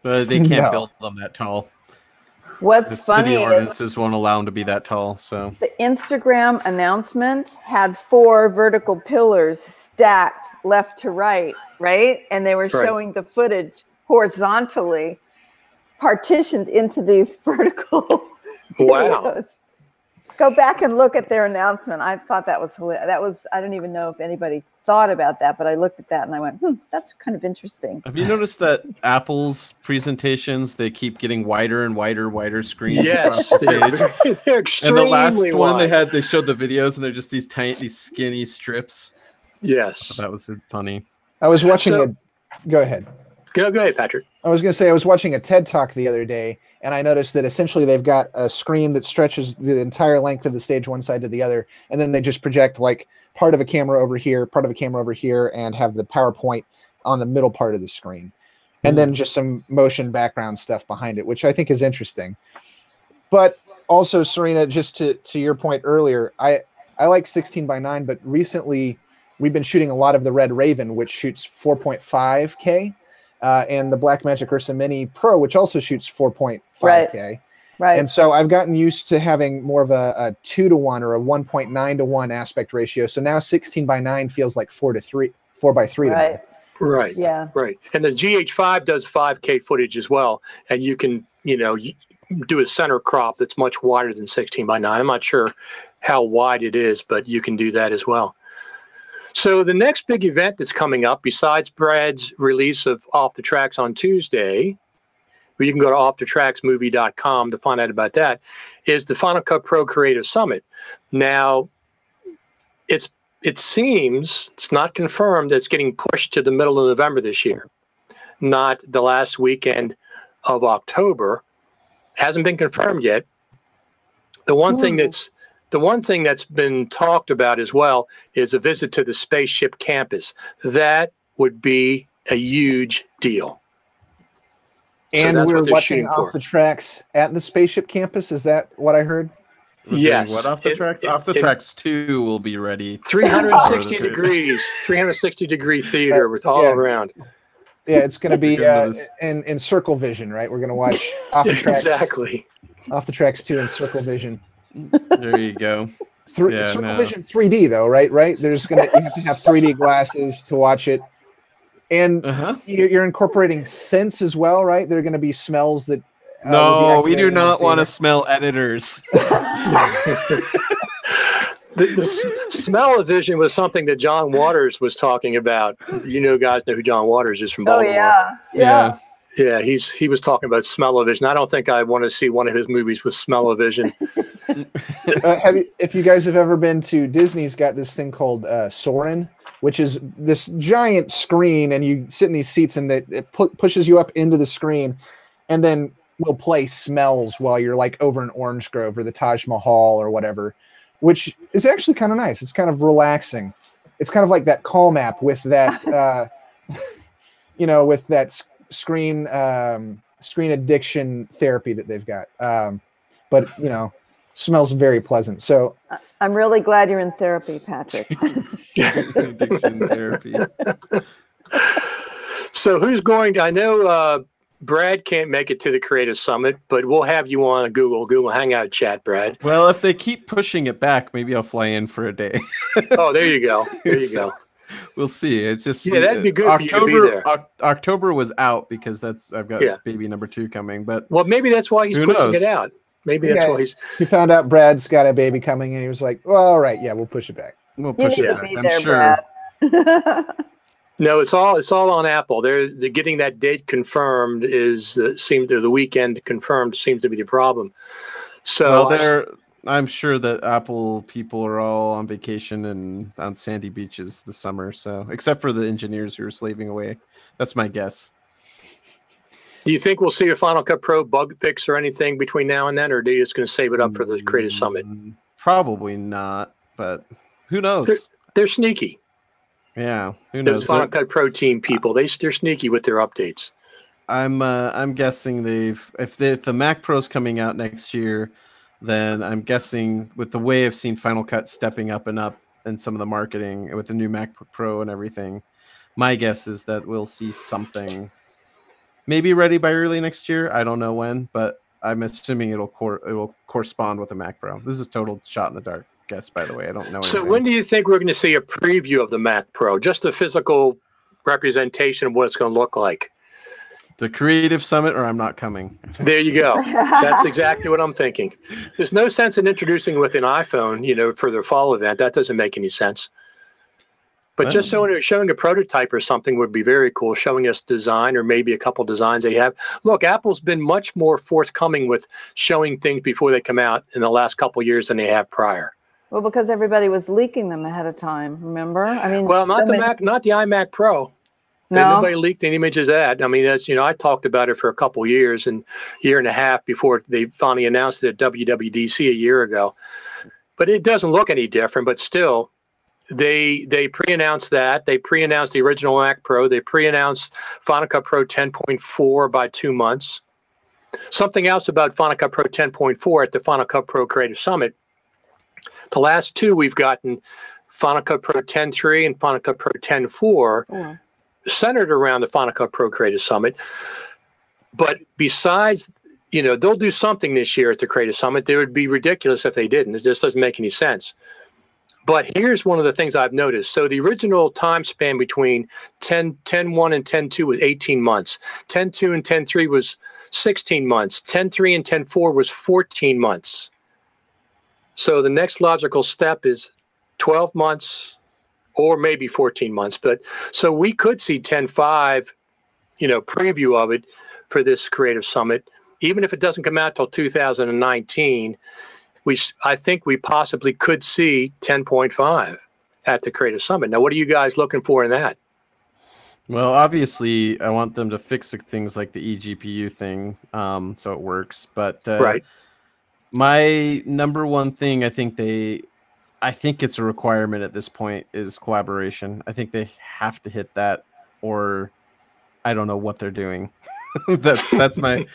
They can't build them that tall. What's The funny city is ordinances won't allow them to be that tall. So the Instagram announcement had 4 vertical pillars stacked left to right, right? And they were showing the footage horizontally partitioned into these vertical videos. Go back and look at their announcement. I thought that was hilarious. That was, I don't even know if anybody thought about that, but I looked at that and I went, that's kind of interesting. have you noticed that Apple's presentations, they keep getting wider and wider screens across Yes, the stage? they're And extremely the last one wide. they showed the videos and they're just these skinny strips. Yes. That was funny. I was watching go ahead. Go ahead, Patrick. I was going to say I was watching a TED Talk the other day, and I noticed that essentially they've got a screen that stretches the entire length of the stage one side to the other, and then they just project like part of a camera over here, part of a camera over here, and have the PowerPoint on the middle part of the screen. And then just some motion background stuff behind it, which I think is interesting. But also, Serena, just to your point earlier, I like 16:9, but recently we've been shooting a lot of the Red Raven, which shoots 4.5K. And the Blackmagic Ursa Mini Pro, which also shoots 4.5K. Right. And so I've gotten used to having more of a 2:1 or a 1.9:1 aspect ratio. So now 16:9 feels like 4:3 Right. Right. Yeah. Right. And the GH5 does 5K footage as well. And you can, do a center crop that's much wider than 16:9. I'm not sure how wide it is, but you can do that as well. So the next big event that's coming up, besides Brad's release of Off the Tracks on Tuesday, where you can go to offthetracksmovie.com to find out about that, is the Final Cut Pro Creative Summit. Now, it seems, it's not confirmed, that it's getting pushed to the middle of November this year, not the last weekend of October. Hasn't been confirmed yet. The one thing that's been talked about as well is a visit to the spaceship campus. That would be a huge deal. And we're watching Off the Tracks at the spaceship campus. Is that what I heard? Yes. What Off the Tracks? Off the Tracks 2 will be ready. 360 degrees, 360-degree theater with all around. Yeah, it's going to be in circle vision, right? We're going to watch Off the Tracks. Exactly. Off the Tracks 2 in circle vision. There you go. Circle vision 3D though, right? There's you have to have 3D glasses to watch it, and you're incorporating scents as well, right? There are going to be smells that. No, we do not want to smell editors. The smell-o-vision was something that John Waters was talking about. Guys know who John Waters is from Baltimore. Oh yeah. Yeah, he was talking about smell-o-vision. I don't think I want to see one of his movies with smell-o-vision. If you guys have ever been to Disney's, got this thing called Soarin', which is this giant screen, and you sit in these seats, and it pushes you up into the screen, and then will play smells while you're like over in Orange Grove or the Taj Mahal or whatever, which is actually kind of nice. It's kind of relaxing. It's kind of like that Calm app with that, with that screen addiction therapy that they've got. But smells very pleasant. So I'm really glad you're in therapy, Patrick. Addiction therapy. So who's going to, I know Brad can't make it to the Creative Summit, but we'll have you on a Google Hangout chat, Brad. Well, if they keep pushing it back, maybe I'll fly in for a day. Oh, there you go. There you go. We'll see. It's just that'd be good October, for you to be there. October was out because I've got baby number 2 coming. But maybe that's why he's pushing it out. Maybe that's why he found out Brad's got a baby coming, and he was like, "Well, all right, yeah, we'll push it back. We'll push it back. I'm sure." Brad. No, it's all on Apple. They're getting that date confirmed the weekend confirmed seems to be the problem. So I'm sure that Apple people are all on vacation and on sandy beaches this summer. So except for the engineers who are slaving away, that's my guess. Do you think we'll see a Final Cut Pro bug fix or anything between now and then, or are you just going to save it up for the Creative Summit? Probably not, but who knows? They're sneaky. Yeah, who knows? Those Final Cut Pro team people, they're sneaky with their updates. I'm guessing if the Mac Pro's coming out next year, then I'm guessing with the way I've seen Final Cut stepping up and some of the marketing with the new Mac Pro and everything, my guess is that we'll see something maybe ready by early next year. I don't know when, but I'm assuming it will correspond with a Mac Pro. This is total shot in the dark guess, by the way. I don't know. So anything. when do you think we're going to see a preview of the Mac Pro? Just a physical representation of what it's going to look like. The Creative Summit, or I'm not coming. There you go. That's exactly what I'm thinking. There's no sense in introducing with an iPhone, for the fall event. That doesn't make any sense. But just showing a prototype or something would be very cool, showing us design or maybe a couple designs they have. Look, Apple's been much more forthcoming with showing things before they come out in the last couple of years than they have prior. Well, because everybody was leaking them ahead of time, remember? I mean, well, not the iMac Pro. No. Nobody leaked any images of that. I mean, that's, I talked about it for a couple of years and year and a half before they finally announced it at WWDC a year ago. But it doesn't look any different, but still, they pre-announced that. They pre-announced the original Mac Pro. They pre-announced Final Cut Pro 10.4 by 2 months. Something else about Final Cut Pro 10.4 at the Final Cut Pro Creative Summit. The last two we've gotten, Final Cut Pro 10.3 and Final Cut Pro 10.4, centered around the Final Cut Pro Creative Summit. But besides, they'll do something this year at the Creative Summit. It would be ridiculous if they didn't. It just doesn't make any sense. But here's one of the things I've noticed. So the original time span between 10.1 and 10.2 was 18 months. 10.2 and 10.3 was 16 months. 10.3 and 10.4 was 14 months. So the next logical step is 12 months or maybe 14 months. But so we could see 10.5, preview of it for this Creative Summit. Even if it doesn't come out till 2019, I think we possibly could see 10.5 at the Creative Summit. Now, what are you guys looking for in that? Well, obviously, I want them to fix things like the eGPU thing so it works. But right. My number one thing I think it's a requirement at this point is collaboration. I think they have to hit that, or I don't know what they're doing. that's the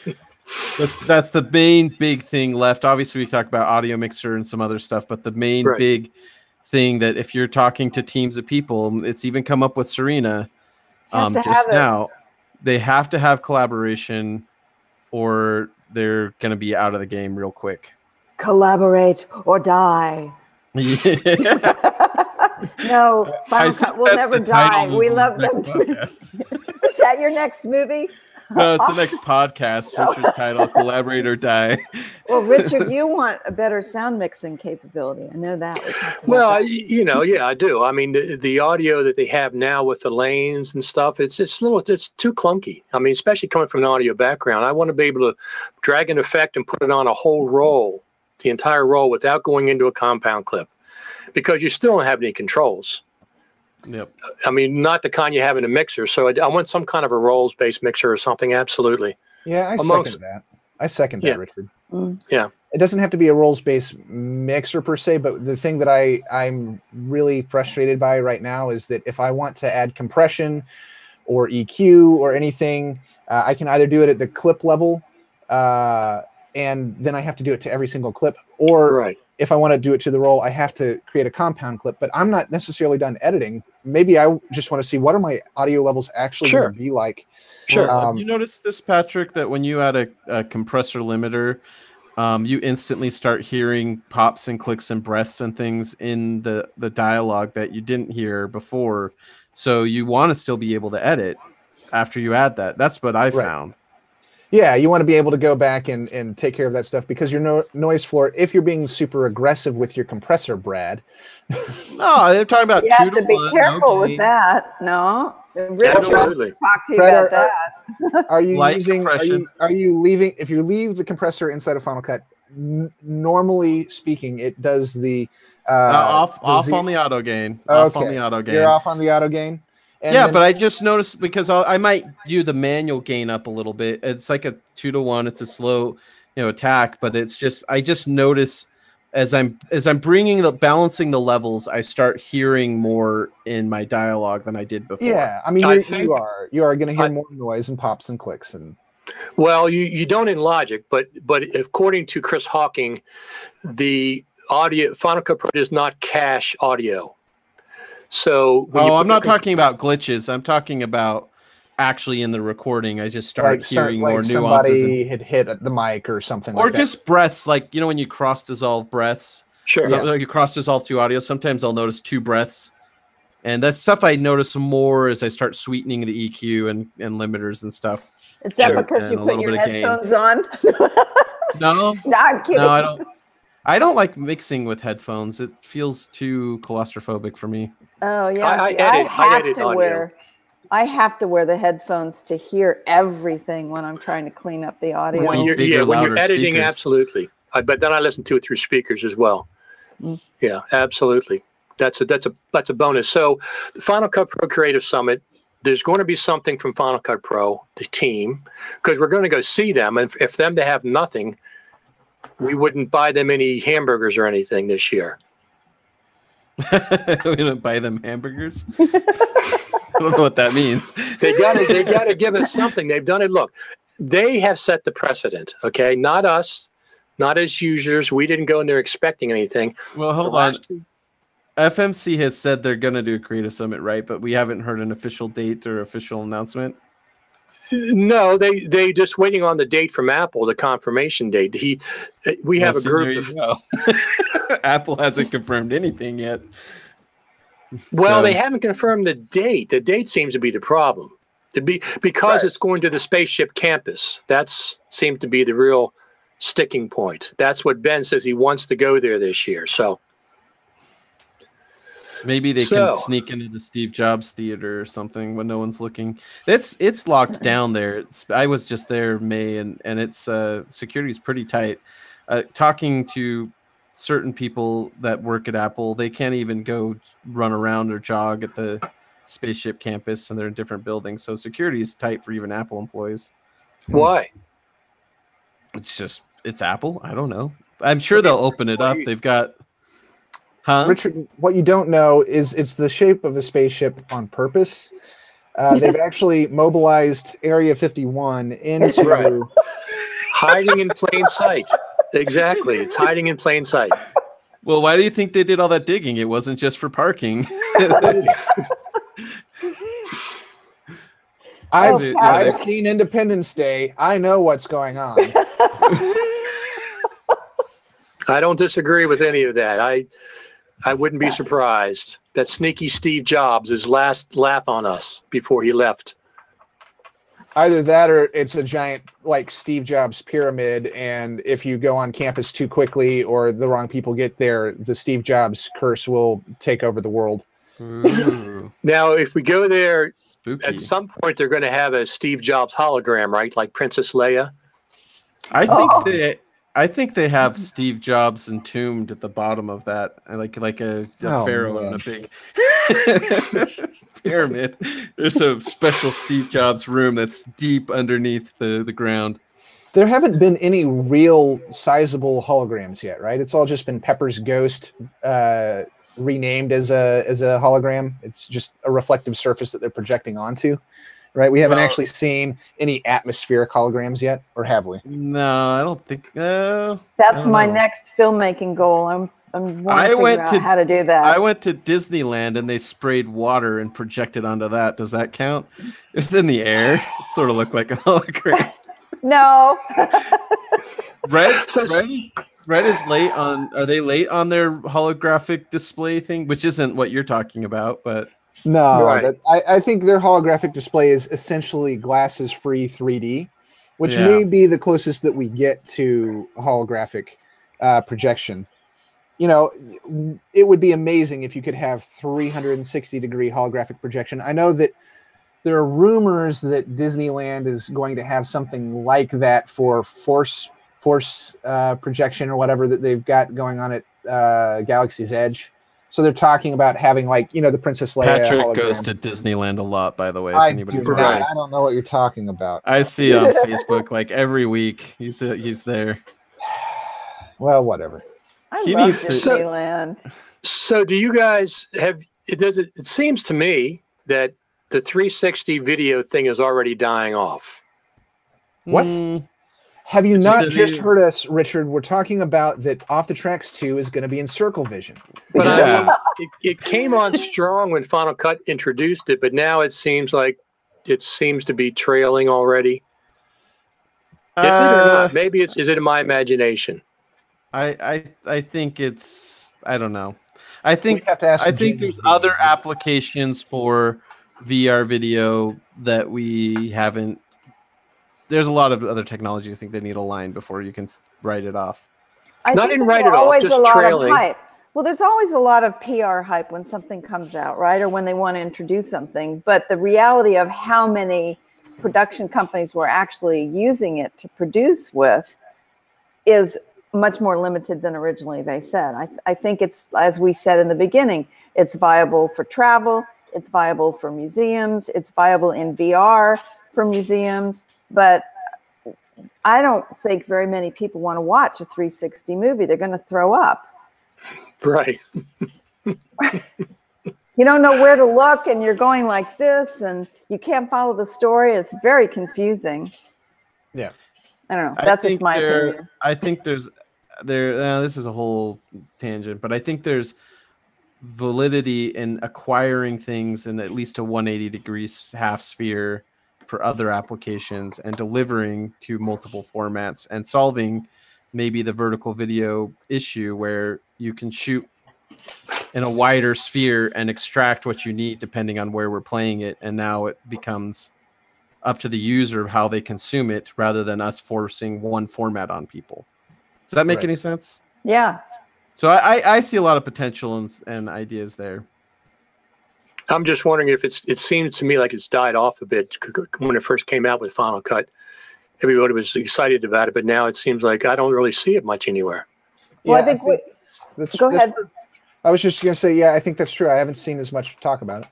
main big thing left. Obviously, we talk about audio mixer and some other stuff, but the main big thing that if you're talking to teams of people, it's even come up with Serena just now. They have to have collaboration, or they're going to be out of the game real quick. Collaborate or die. No, Final Cut will never die. We love them. Is that your next movie? No, it's the next podcast. Richard's title, Collaborate or Die. Well, Richard, you want a better sound mixing capability. I know that. Well, yeah, I do. I mean, the audio that they have now with the lanes and stuff, it's too clunky. I mean, especially coming from an audio background, I want to be able to drag an effect and put it on a whole roll, the entire roll, without going into a compound clip, because you still don't have any controls. Yep. I mean, not the kind you have in a mixer. So I want some kind of a rolls-based mixer or something. Absolutely. Yeah, I second that, Richard. Yeah. It doesn't have to be a rolls-based mixer per se, but the thing that I'm really frustrated by right now is that if I want to add compression or EQ or anything, I can either do it at the clip level, and then I have to do it to every single clip, or if I want to do it to the roll, I have to create a compound clip. But I'm not necessarily done editing. Maybe I just want to see what are my audio levels actually going to be like. Sure. Well, you notice this, Patrick, that when you add a compressor limiter, you instantly start hearing pops and clicks and breaths and things in the dialogue that you didn't hear before. So you want to still be able to edit after you add that. That's what I found. Yeah, you want to be able to go back and take care of that stuff, because your noise floor, if you're being super aggressive with your compressor, Brad. No, they're talking about 2 to 1. You have to be careful with that. No. Absolutely. Talk to you about that. Are you leaving, if you leave the compressor inside of Final Cut, normally speaking, it does the off on the auto gain. Off on the auto gain. You're off on the auto gain. And yeah, but I just noticed, because I might do the manual gain up a little bit. It's like a 2 to 1. It's a slow, attack, but it's just, I just notice as I'm balancing the levels, I start hearing more in my dialogue than I did before. Yeah, I mean, you are going to hear more noise and pops and clicks and. Well, you don't in Logic, but according to Chris Hawking, the audio Final Cut Pro does not cache audio. So I'm not talking about glitches. I'm talking about actually in the recording. I just started hearing like more nuances. Somebody had hit the mic or something or like that. Or just breaths, like, when you cross dissolve breaths. Sure. Like you cross dissolve two audio. Sometimes I'll notice two breaths. And that's stuff I notice more as I start sweetening the EQ and limiters and stuff. Is that because you put your headphones on? No. No, I'm kidding. No, I don't like mixing with headphones. It feels too claustrophobic for me. Oh yeah. I have to wear the headphones to hear everything when I'm trying to clean up the audio. When you're editing, speakers. Absolutely. But then I listen to it through speakers as well. Yeah, absolutely. That's a bonus. So the Final Cut Pro Creative Summit, there's going to be something from Final Cut Pro, the team, because we're going to go see them. And if them to have nothing, we wouldn't buy them any hamburgers or anything this year. We don't buy them hamburgers? I don't know what that means. They gotta give us something. They've done it. Look, they have set the precedent. Okay, not us, not as users. We didn't go in there expecting anything. Well, hold on. FMC has said they're going to do a Creative Summit, right? But we haven't heard an official date or official announcement. No, they just waiting on the date from Apple, the confirmation date. We have a group of. Apple hasn't confirmed anything yet. Well, they haven't confirmed the date. The date seems to be the problem. Because it's going to the spaceship campus. That seems to be the real sticking point. That's what Ben says he wants to go there this year. So. Maybe they can sneak into the Steve Jobs Theater or something when no one's looking. It's locked down there. I was just there in May, and it's security is pretty tight. Talking to certain people that work at Apple, they can't even go run around or jog at the spaceship campus, and they're in different buildings. So security is tight for even Apple employees. Why? It's Apple. I don't know. I'm sure they'll open it up. They've got. Huh? Richard, what you don't know is it's the shape of a spaceship on purpose. They've actually mobilized Area 51 into hiding in plain sight. Exactly, it's hiding in plain sight. Well, why do you think they did all that digging? It wasn't just for parking. I've seen Independence Day. I know what's going on. I don't disagree with any of that. I wouldn't be surprised that sneaky Steve Jobs, his last laugh on us before he left. Either that or it's a giant, like, Steve Jobs pyramid, and if you go on campus too quickly or the wrong people get there, the Steve Jobs curse will take over the world. Now, if we go there, at some point they're going to have a Steve Jobs hologram, right? Like Princess Leia? I think they have Steve Jobs entombed at the bottom of that, like a pharaoh in a big pyramid. There's a special Steve Jobs room that's deep underneath the ground. There haven't been any real sizable holograms yet, right? It's all just been Pepper's ghost renamed as a hologram. It's just a reflective surface that they're projecting onto. Right, we haven't actually seen any atmospheric holograms yet, or have we? No, I don't think. That's my next filmmaking goal. I'm want to figure out how to do that. I went to Disneyland and they sprayed water and projected onto that. Does that count? It's in the air. It sort of looked like a hologram. No. Red is late on. Are they late on their holographic display thing? Which isn't what you're talking about, but. No, I think their holographic display is essentially glasses-free 3D, which may be the closest that we get to a holographic projection. You know, it would be amazing if you could have 360-degree holographic projection. I know that there are rumors that Disneyland is going to have something like that for force projection or whatever that they've got going on at Galaxy's Edge. So they're talking about having, like, the Princess Leia Patrick hologram. goes to Disneyland a lot, by the way. I don't know what you're talking about. I see it on Facebook like every week. He's there. Well, whatever. I love Disneyland. So do you guys have? It seems to me that the 360 video thing is already dying off. What? Have you not just heard us, Richard? We're talking about that Off the Tracks 2 is going to be in Circle Vision. But it came on strong when Final Cut introduced it, but now it seems like it seems to be trailing already? Is it or not? Maybe is it in my imagination? I think it's, I don't know. I think James there's Z. other applications for VR video that we haven't. There's a lot of other technologies I think they need to align before you can write it off. I Not think in there's write it off, always just a lot trailing. of hype. Well, there's always a lot of PR hype when something comes out, right? Or when they want to introduce something. But the reality of how many production companies were actually using it to produce with is much more limited than originally they said. I think it's, as we said in the beginning, it's viable for travel, it's viable for museums, it's viable in VR for museums, but I don't think very many people want to watch a 360 movie. They're going to throw up. Right. You don't know where to look, and you're going like this, and you can't follow the story. It's very confusing. Yeah. I don't know. That's just my opinion. I think this is a whole tangent, but I think there's validity in acquiring things in at least a 180 degrees half sphere for other applications and delivering to multiple formats and solving maybe the vertical video issue where you can shoot in a wider sphere and extract what you need depending on where we're playing it. And now it becomes up to the user of how they consume it rather than us forcing one format on people. Does that make any sense? Yeah. So I see a lot of potential and ideas there. I'm just wondering if it seems to me like it's died off a bit when it first came out with Final Cut. Everybody was excited about it, but now it seems like I don't really see it much anywhere. Well, I think go ahead. I was just going to say, yeah, I think that's true. I haven't seen as much talk about it.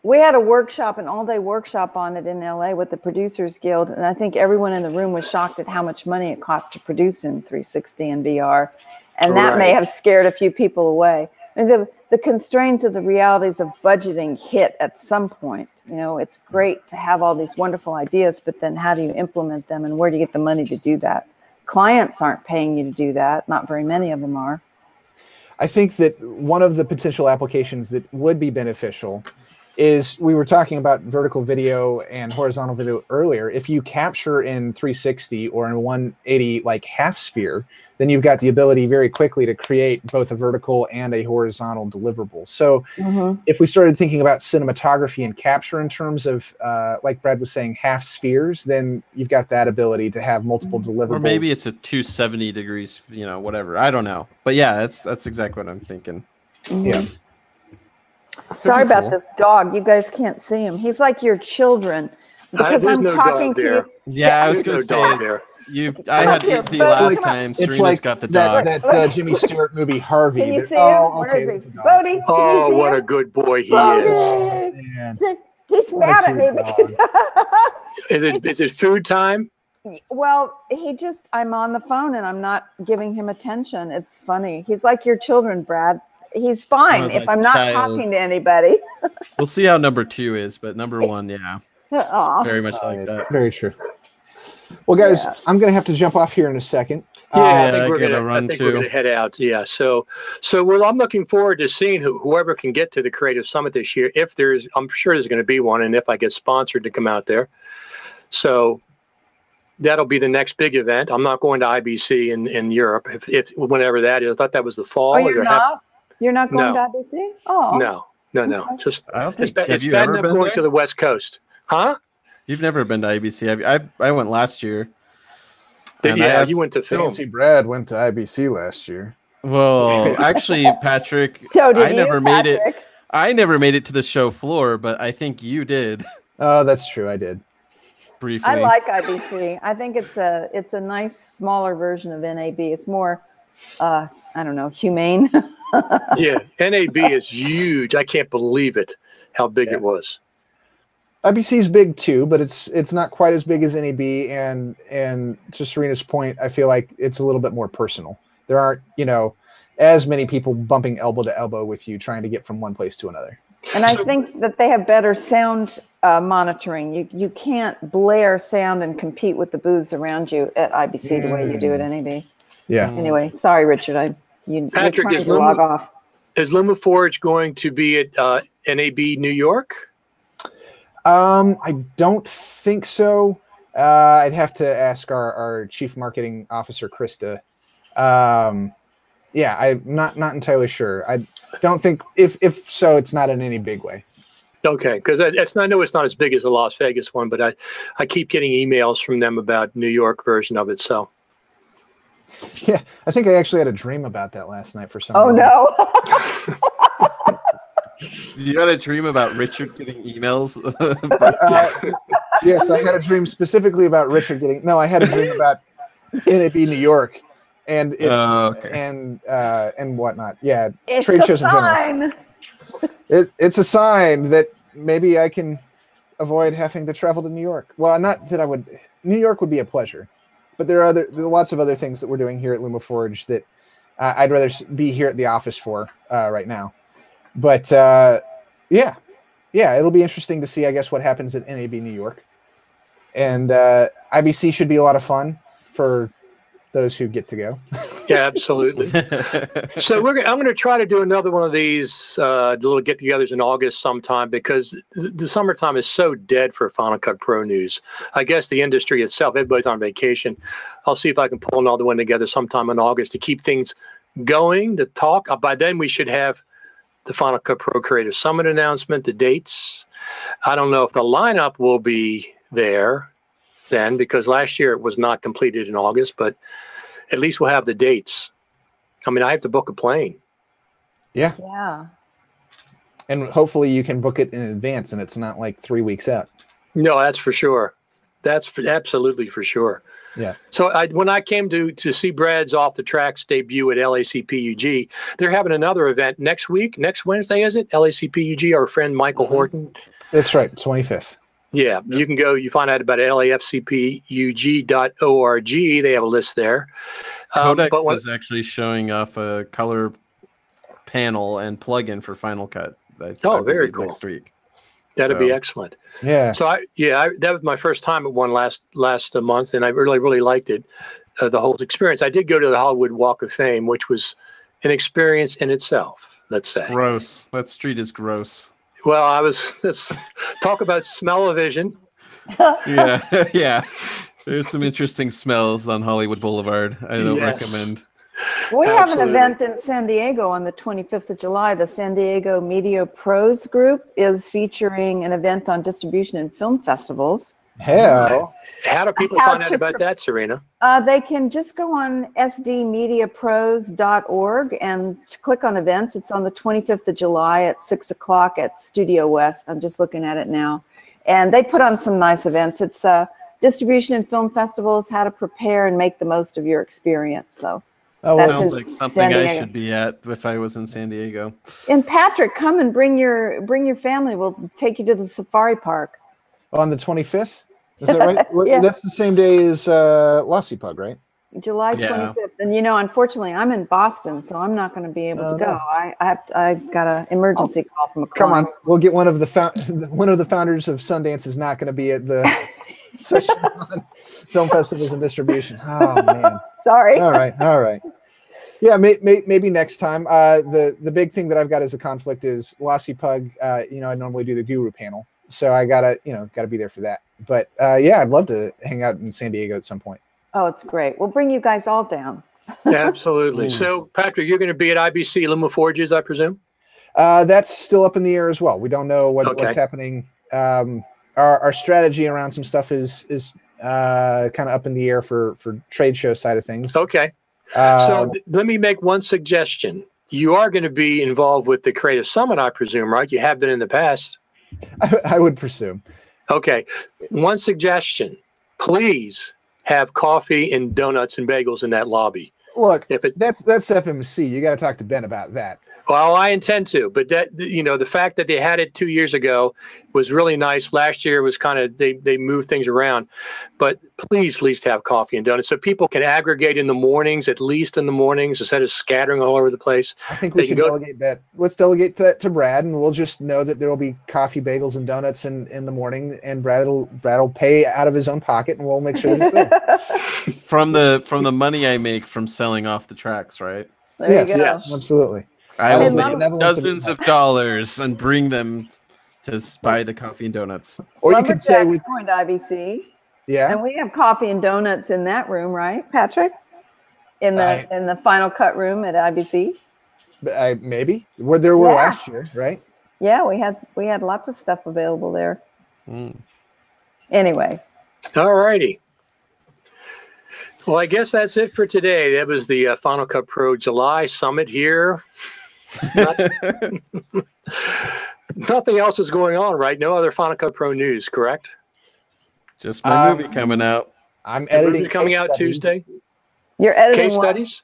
We had a workshop, an all-day workshop on it in LA with the Producers Guild, and I think everyone in the room was shocked at how much money it costs to produce in 360 and VR, and that may have scared a few people away. And the constraints of the realities of budgeting hit at some point. You know, it's great to have all these wonderful ideas, but then how do you implement them, and where do you get the money to do that? Clients aren't paying you to do that. Not very many of them are. I think that one of the potential applications that would be beneficial is, we were talking about vertical video and horizontal video earlier. If you capture in 360 or in 180 like half sphere, then you've got the ability very quickly to create both a vertical and a horizontal deliverable. So if we started thinking about cinematography and capture in terms of, like Brad was saying, half spheres, then you've got that ability to have multiple deliverables. Or maybe it's a 270 degrees, you know, whatever. I don't know. But yeah, that's exactly what I'm thinking. Yeah. Sorry about this dog. You guys can't see him. He's like your children. Because I'm talking to you. Yeah, I was going to say, I had Easy last time. It's like got the dog. that Jimmy Stewart movie, Harvey. Can you see him? Where is he? Bodie, oh, what a good boy he is. Man. He's mad at me because Is it food time? well, I'm on the phone and I'm not giving him attention. It's funny. He's like your children, Brad. He's fine if I'm not talking to anybody. We'll see how number 2 is, but number 1, yeah. Very much like that. Very true. Well, guys, I'm going to have to jump off here in a second. I think we're going to head out. Yeah. So I'm looking forward to seeing whoever can get to the Creative Summit this year. I'm sure there's going to be one, and if I get sponsored to come out there. So that'll be the next big event. I'm not going to IBC in Europe, if whenever that is. I thought that was the fall. Oh, you're not? You're not going to IBC? Oh. No. Okay. Just it's bad enough going to the West Coast. Huh? You've never been to IBC. I went last year. You went to film. Fancy Brad went to IBC last year. Well, actually, Patrick, I never made it to the show floor, but I think you did. Oh, that's true. I did. Briefly. I like IBC. I think it's a nice smaller version of NAB. It's more I don't know, humane. Yeah, NAB is huge. I can't believe it, how big it was. IBC is big too, but it's not quite as big as NAB. And to Serena's point, I feel like it's a little bit more personal. There aren't, as many people bumping elbow to elbow with you trying to get from one place to another. And I think that they have better sound monitoring. You can't blare sound and compete with the booths around you at IBC the way you do at NAB. Yeah. Anyway, sorry, Richard. Patrick, is LumaForge going to be at NAB New York? I don't think so. I'd have to ask our chief marketing officer, Krista. Yeah, I'm not entirely sure. I don't think if so, it's not in any big way. Okay, because I know it's not as big as the Las Vegas one, but I keep getting emails from them about New York version of it. So. Yeah, I think I actually had a dream about that last night for some reason. Oh no. You had a dream about Richard getting emails? Yes, I had a dream specifically about Richard getting. No, I had a dream about NAB New York, and and whatnot. Yeah, It's trade a shows in sign. general. It's a sign that maybe I can avoid having to travel to New York. Well, not that I would. New York would be a pleasure, but there are lots of other things that we're doing here at LumaForge that I'd rather be here at the office for right now. But yeah, it'll be interesting to see, I guess, what happens at NAB New York. And IBC should be a lot of fun for those who get to go. Yeah, absolutely. So I'm going to try to do another one of these little get-togethers in August sometime, because the summertime is so dead for Final Cut Pro news. I guess the industry itself, everybody's on vacation. I'll see if I can pull another one together sometime in August to keep things going, to talk. By then, we should have the Final Cut Pro Creative Summit announcement, the dates. I don't know if the lineup will be there then, because last year it was not completed in August, but at least we'll have the dates. I mean, I have to book a plane. Yeah. Yeah. And hopefully you can book it in advance and it's not like 3 weeks out. No, that's for sure. That's absolutely for sure. Yeah. So when I came to see Brad's Off the Tracks debut at LACPUG, they're having another event next week. Next Wednesday, is it? LACPUG, our friend Michael Horton. That's right, 25th. Yeah, you can go. You find out about it at lafcpug.org. They have a list there. Codex is actually showing off a color panel and plugin for Final Cut. Very cool. Next week. That'd be excellent. Yeah. So that was my first time at one last month, and I really liked it. The whole experience. I did go to the Hollywood Walk of Fame, which was an experience in itself. Let's say. It's gross. That street is gross. Well, let's talk about smell-o-vision. Yeah. There's some interesting smells on Hollywood Boulevard. I don't recommend. We have an event in San Diego on the 25th of July. The San Diego Media Pros Group is featuring an event on distribution and film festivals. Hell. How do people find out about that, Serena? They can just go on sdmediapros.org and click on events. It's on the 25th of July at 6 o'clock at Studio West. I'm just looking at it now. And they put on some nice events. It's distribution and film festivals, how to prepare and make the most of your experience. So. Oh, sounds like something I should be at if I was in San Diego. And Patrick, come and bring your family. We'll take you to the safari park. On the 25th? Is that right? Yeah. That's the same day as Lossy Pug, right? July 25th. And unfortunately, I'm in Boston, so I'm not going to be able to go. I've got an emergency call from a client. Come on, we'll get one of the founders of Sundance is not going to be at the session on film festivals and distribution. Oh man. Sorry. All right. Yeah, maybe next time. The big thing that I've got as a conflict is Lossy Pug. I normally do the Guru panel, so I gotta be there for that. But I'd love to hang out in San Diego at some point. Oh, it's great. We'll bring you guys all down. Absolutely. So, Patrick, you're going to be at IBC Lumaforges, I presume? That's still up in the air as well. We don't know what's happening. Our strategy around some stuff is kind of up in the air for trade show side of things. Okay. So let me make one suggestion. You are going to be involved with the Creative Summit, I presume, right? You have been in the past. I would presume. Okay. One suggestion. Please have coffee and donuts and bagels in that lobby. Look, that's FMC. You got to talk to Ben about that. Well, I intend to, but the fact that they had it 2 years ago was really nice. Last year was kind of, they moved things around, but please at least have coffee and donuts so people can aggregate in the mornings, at least in the mornings, instead of scattering all over the place. I think we should delegate that. Let's delegate that to Brad, and we'll just know that there will be coffee, bagels, and donuts in the morning, and Brad will pay out of his own pocket, and we'll make sure that it's there. From the money I make from selling off the tracks, right? There you go. Yes, absolutely. I will make dozens of dollars and bring them to buy the coffee and donuts. Or you could say Lumberjack's going to IBC. Yeah. And we have coffee and donuts in that room, right, Patrick? In the Final Cut room at IBC. Maybe where there were last year, right? Yeah, we had lots of stuff available there. Anyway. All righty. Well, I guess that's it for today. That was the Final Cut Pro July Summit here. Nothing else is going on, right? No other Final Cut Pro news, correct? Just my movie coming out. I'm editing. Coming out Tuesday. You're editing case studies?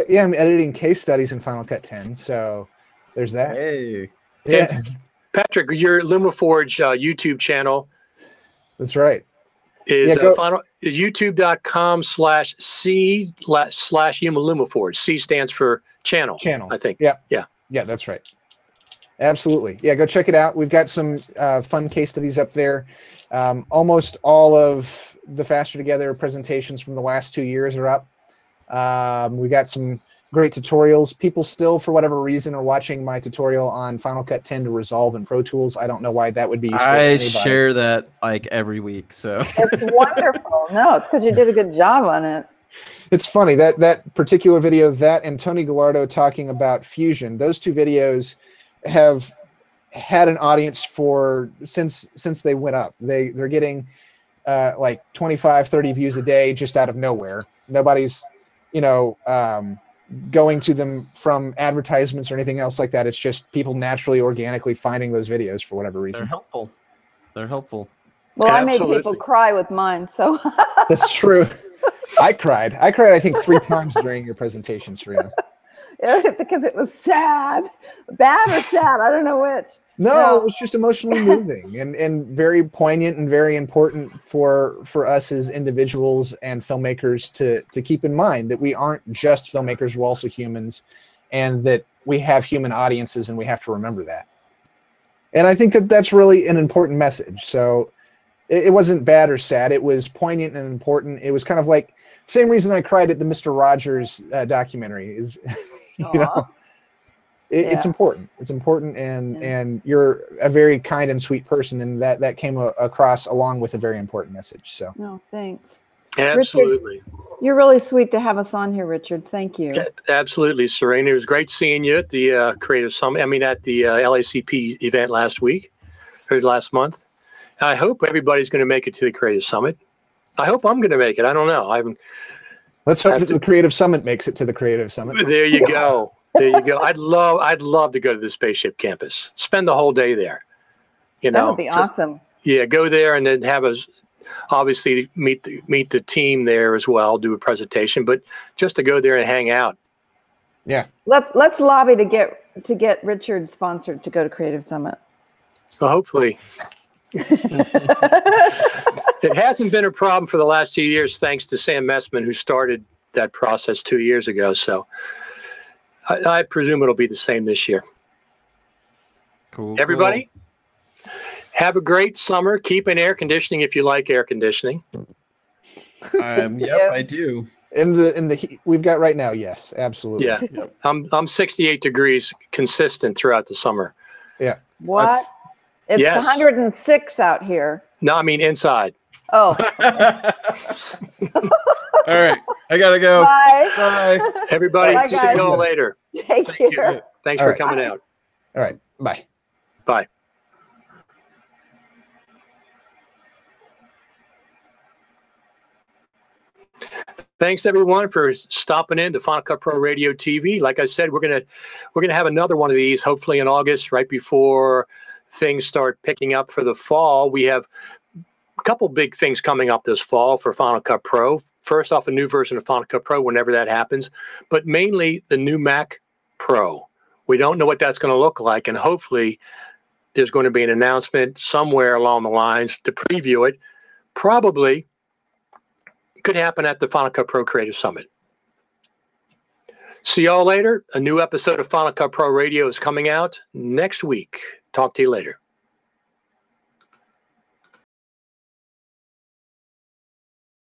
Yeah, I'm editing case studies in Final Cut 10. So there's that. Hey. Yeah. And Patrick, your LumaForge YouTube channel. That's right. Is youtube.com/c/LumaForge. C stands for channel. I think. Yeah, that's right. Absolutely. Yeah, go check it out. We've got some fun case studies up there. Almost all of the Faster Together presentations from the last 2 years are up. We got some great tutorials. People still, for whatever reason, are watching my tutorial on Final Cut 10 to Resolve in Pro Tools. I don't know why that would be useful. I share that like every week. So it's wonderful. No, it's because you did a good job on it. It's funny that particular video, that and Tony Gallardo talking about Fusion, those two videos have had an audience since they went up. They're getting like 25, 30 views a day just out of nowhere. Nobody's, going to them from advertisements or anything else like that. It's just people naturally, organically finding those videos for whatever reason. They're helpful. Well, I made people cry with mine, so. That's true. I cried, I think 3 times during your presentation, Serena. Because it was sad. Bad or sad, I don't know which. No, it was just emotionally moving and very poignant and very important for us as individuals and filmmakers to keep in mind that we aren't just filmmakers, we're also humans, and that we have human audiences, and we have to remember that. And I think that that's really an important message. So it wasn't bad or sad. It was poignant and important. It was kind of like same reason I cried at the Mr. Rogers documentary is, it's important. It's important, and you're a very kind and sweet person, and that came across along with a very important message. So, no, thanks. Absolutely. Richard, you're really sweet to have us on here, Richard. Thank you. Absolutely, Serena. It was great seeing you at the Creative Summit. I mean, at the LACP event last month. I hope everybody's going to make it to the Creative Summit. I hope I'm going to make it. I don't know. Let's hope that the Creative Summit makes it to the Creative Summit. There you go. There you go. I'd love to go to the Spaceship Campus. Spend the whole day there. That would be awesome. Yeah, go there and then have us obviously meet the team there as well, do a presentation, but just to go there and hang out. Yeah. Let's lobby to get Richard sponsored to go to Creative Summit. Well, hopefully. It hasn't been a problem for the last 2 years, thanks to Sam Messman, who started that process 2 years ago. So I presume it'll be the same this year. Cool. Everybody, have a great summer. Keep in air conditioning if you like air conditioning. Yep, I do. In the heat we've got right now, yes, absolutely. Yeah, yep. I'm 68 degrees consistent throughout the summer. Yeah. What? It's 106 out here. No, I mean inside. Oh. All right. I got to go. Bye. Bye. Everybody, see you all later. Thank you. Thanks for coming out. All right. Bye. Bye. Thanks everyone for stopping in to Final Cut Pro Radio TV. Like I said, we're gonna have another one of these hopefully in August, right before things start picking up for the fall. We have a couple big things coming up this fall for Final Cut Pro. First off, a new version of Final Cut Pro whenever that happens, but mainly the new Mac Pro. We don't know what that's going to look like, and hopefully there's going to be an announcement somewhere along the lines to preview it. Probably could happen at the Final Cut Pro Creative Summit. See y'all later. A new episode of Final Cut Pro Radio is coming out next week. Talk to you later.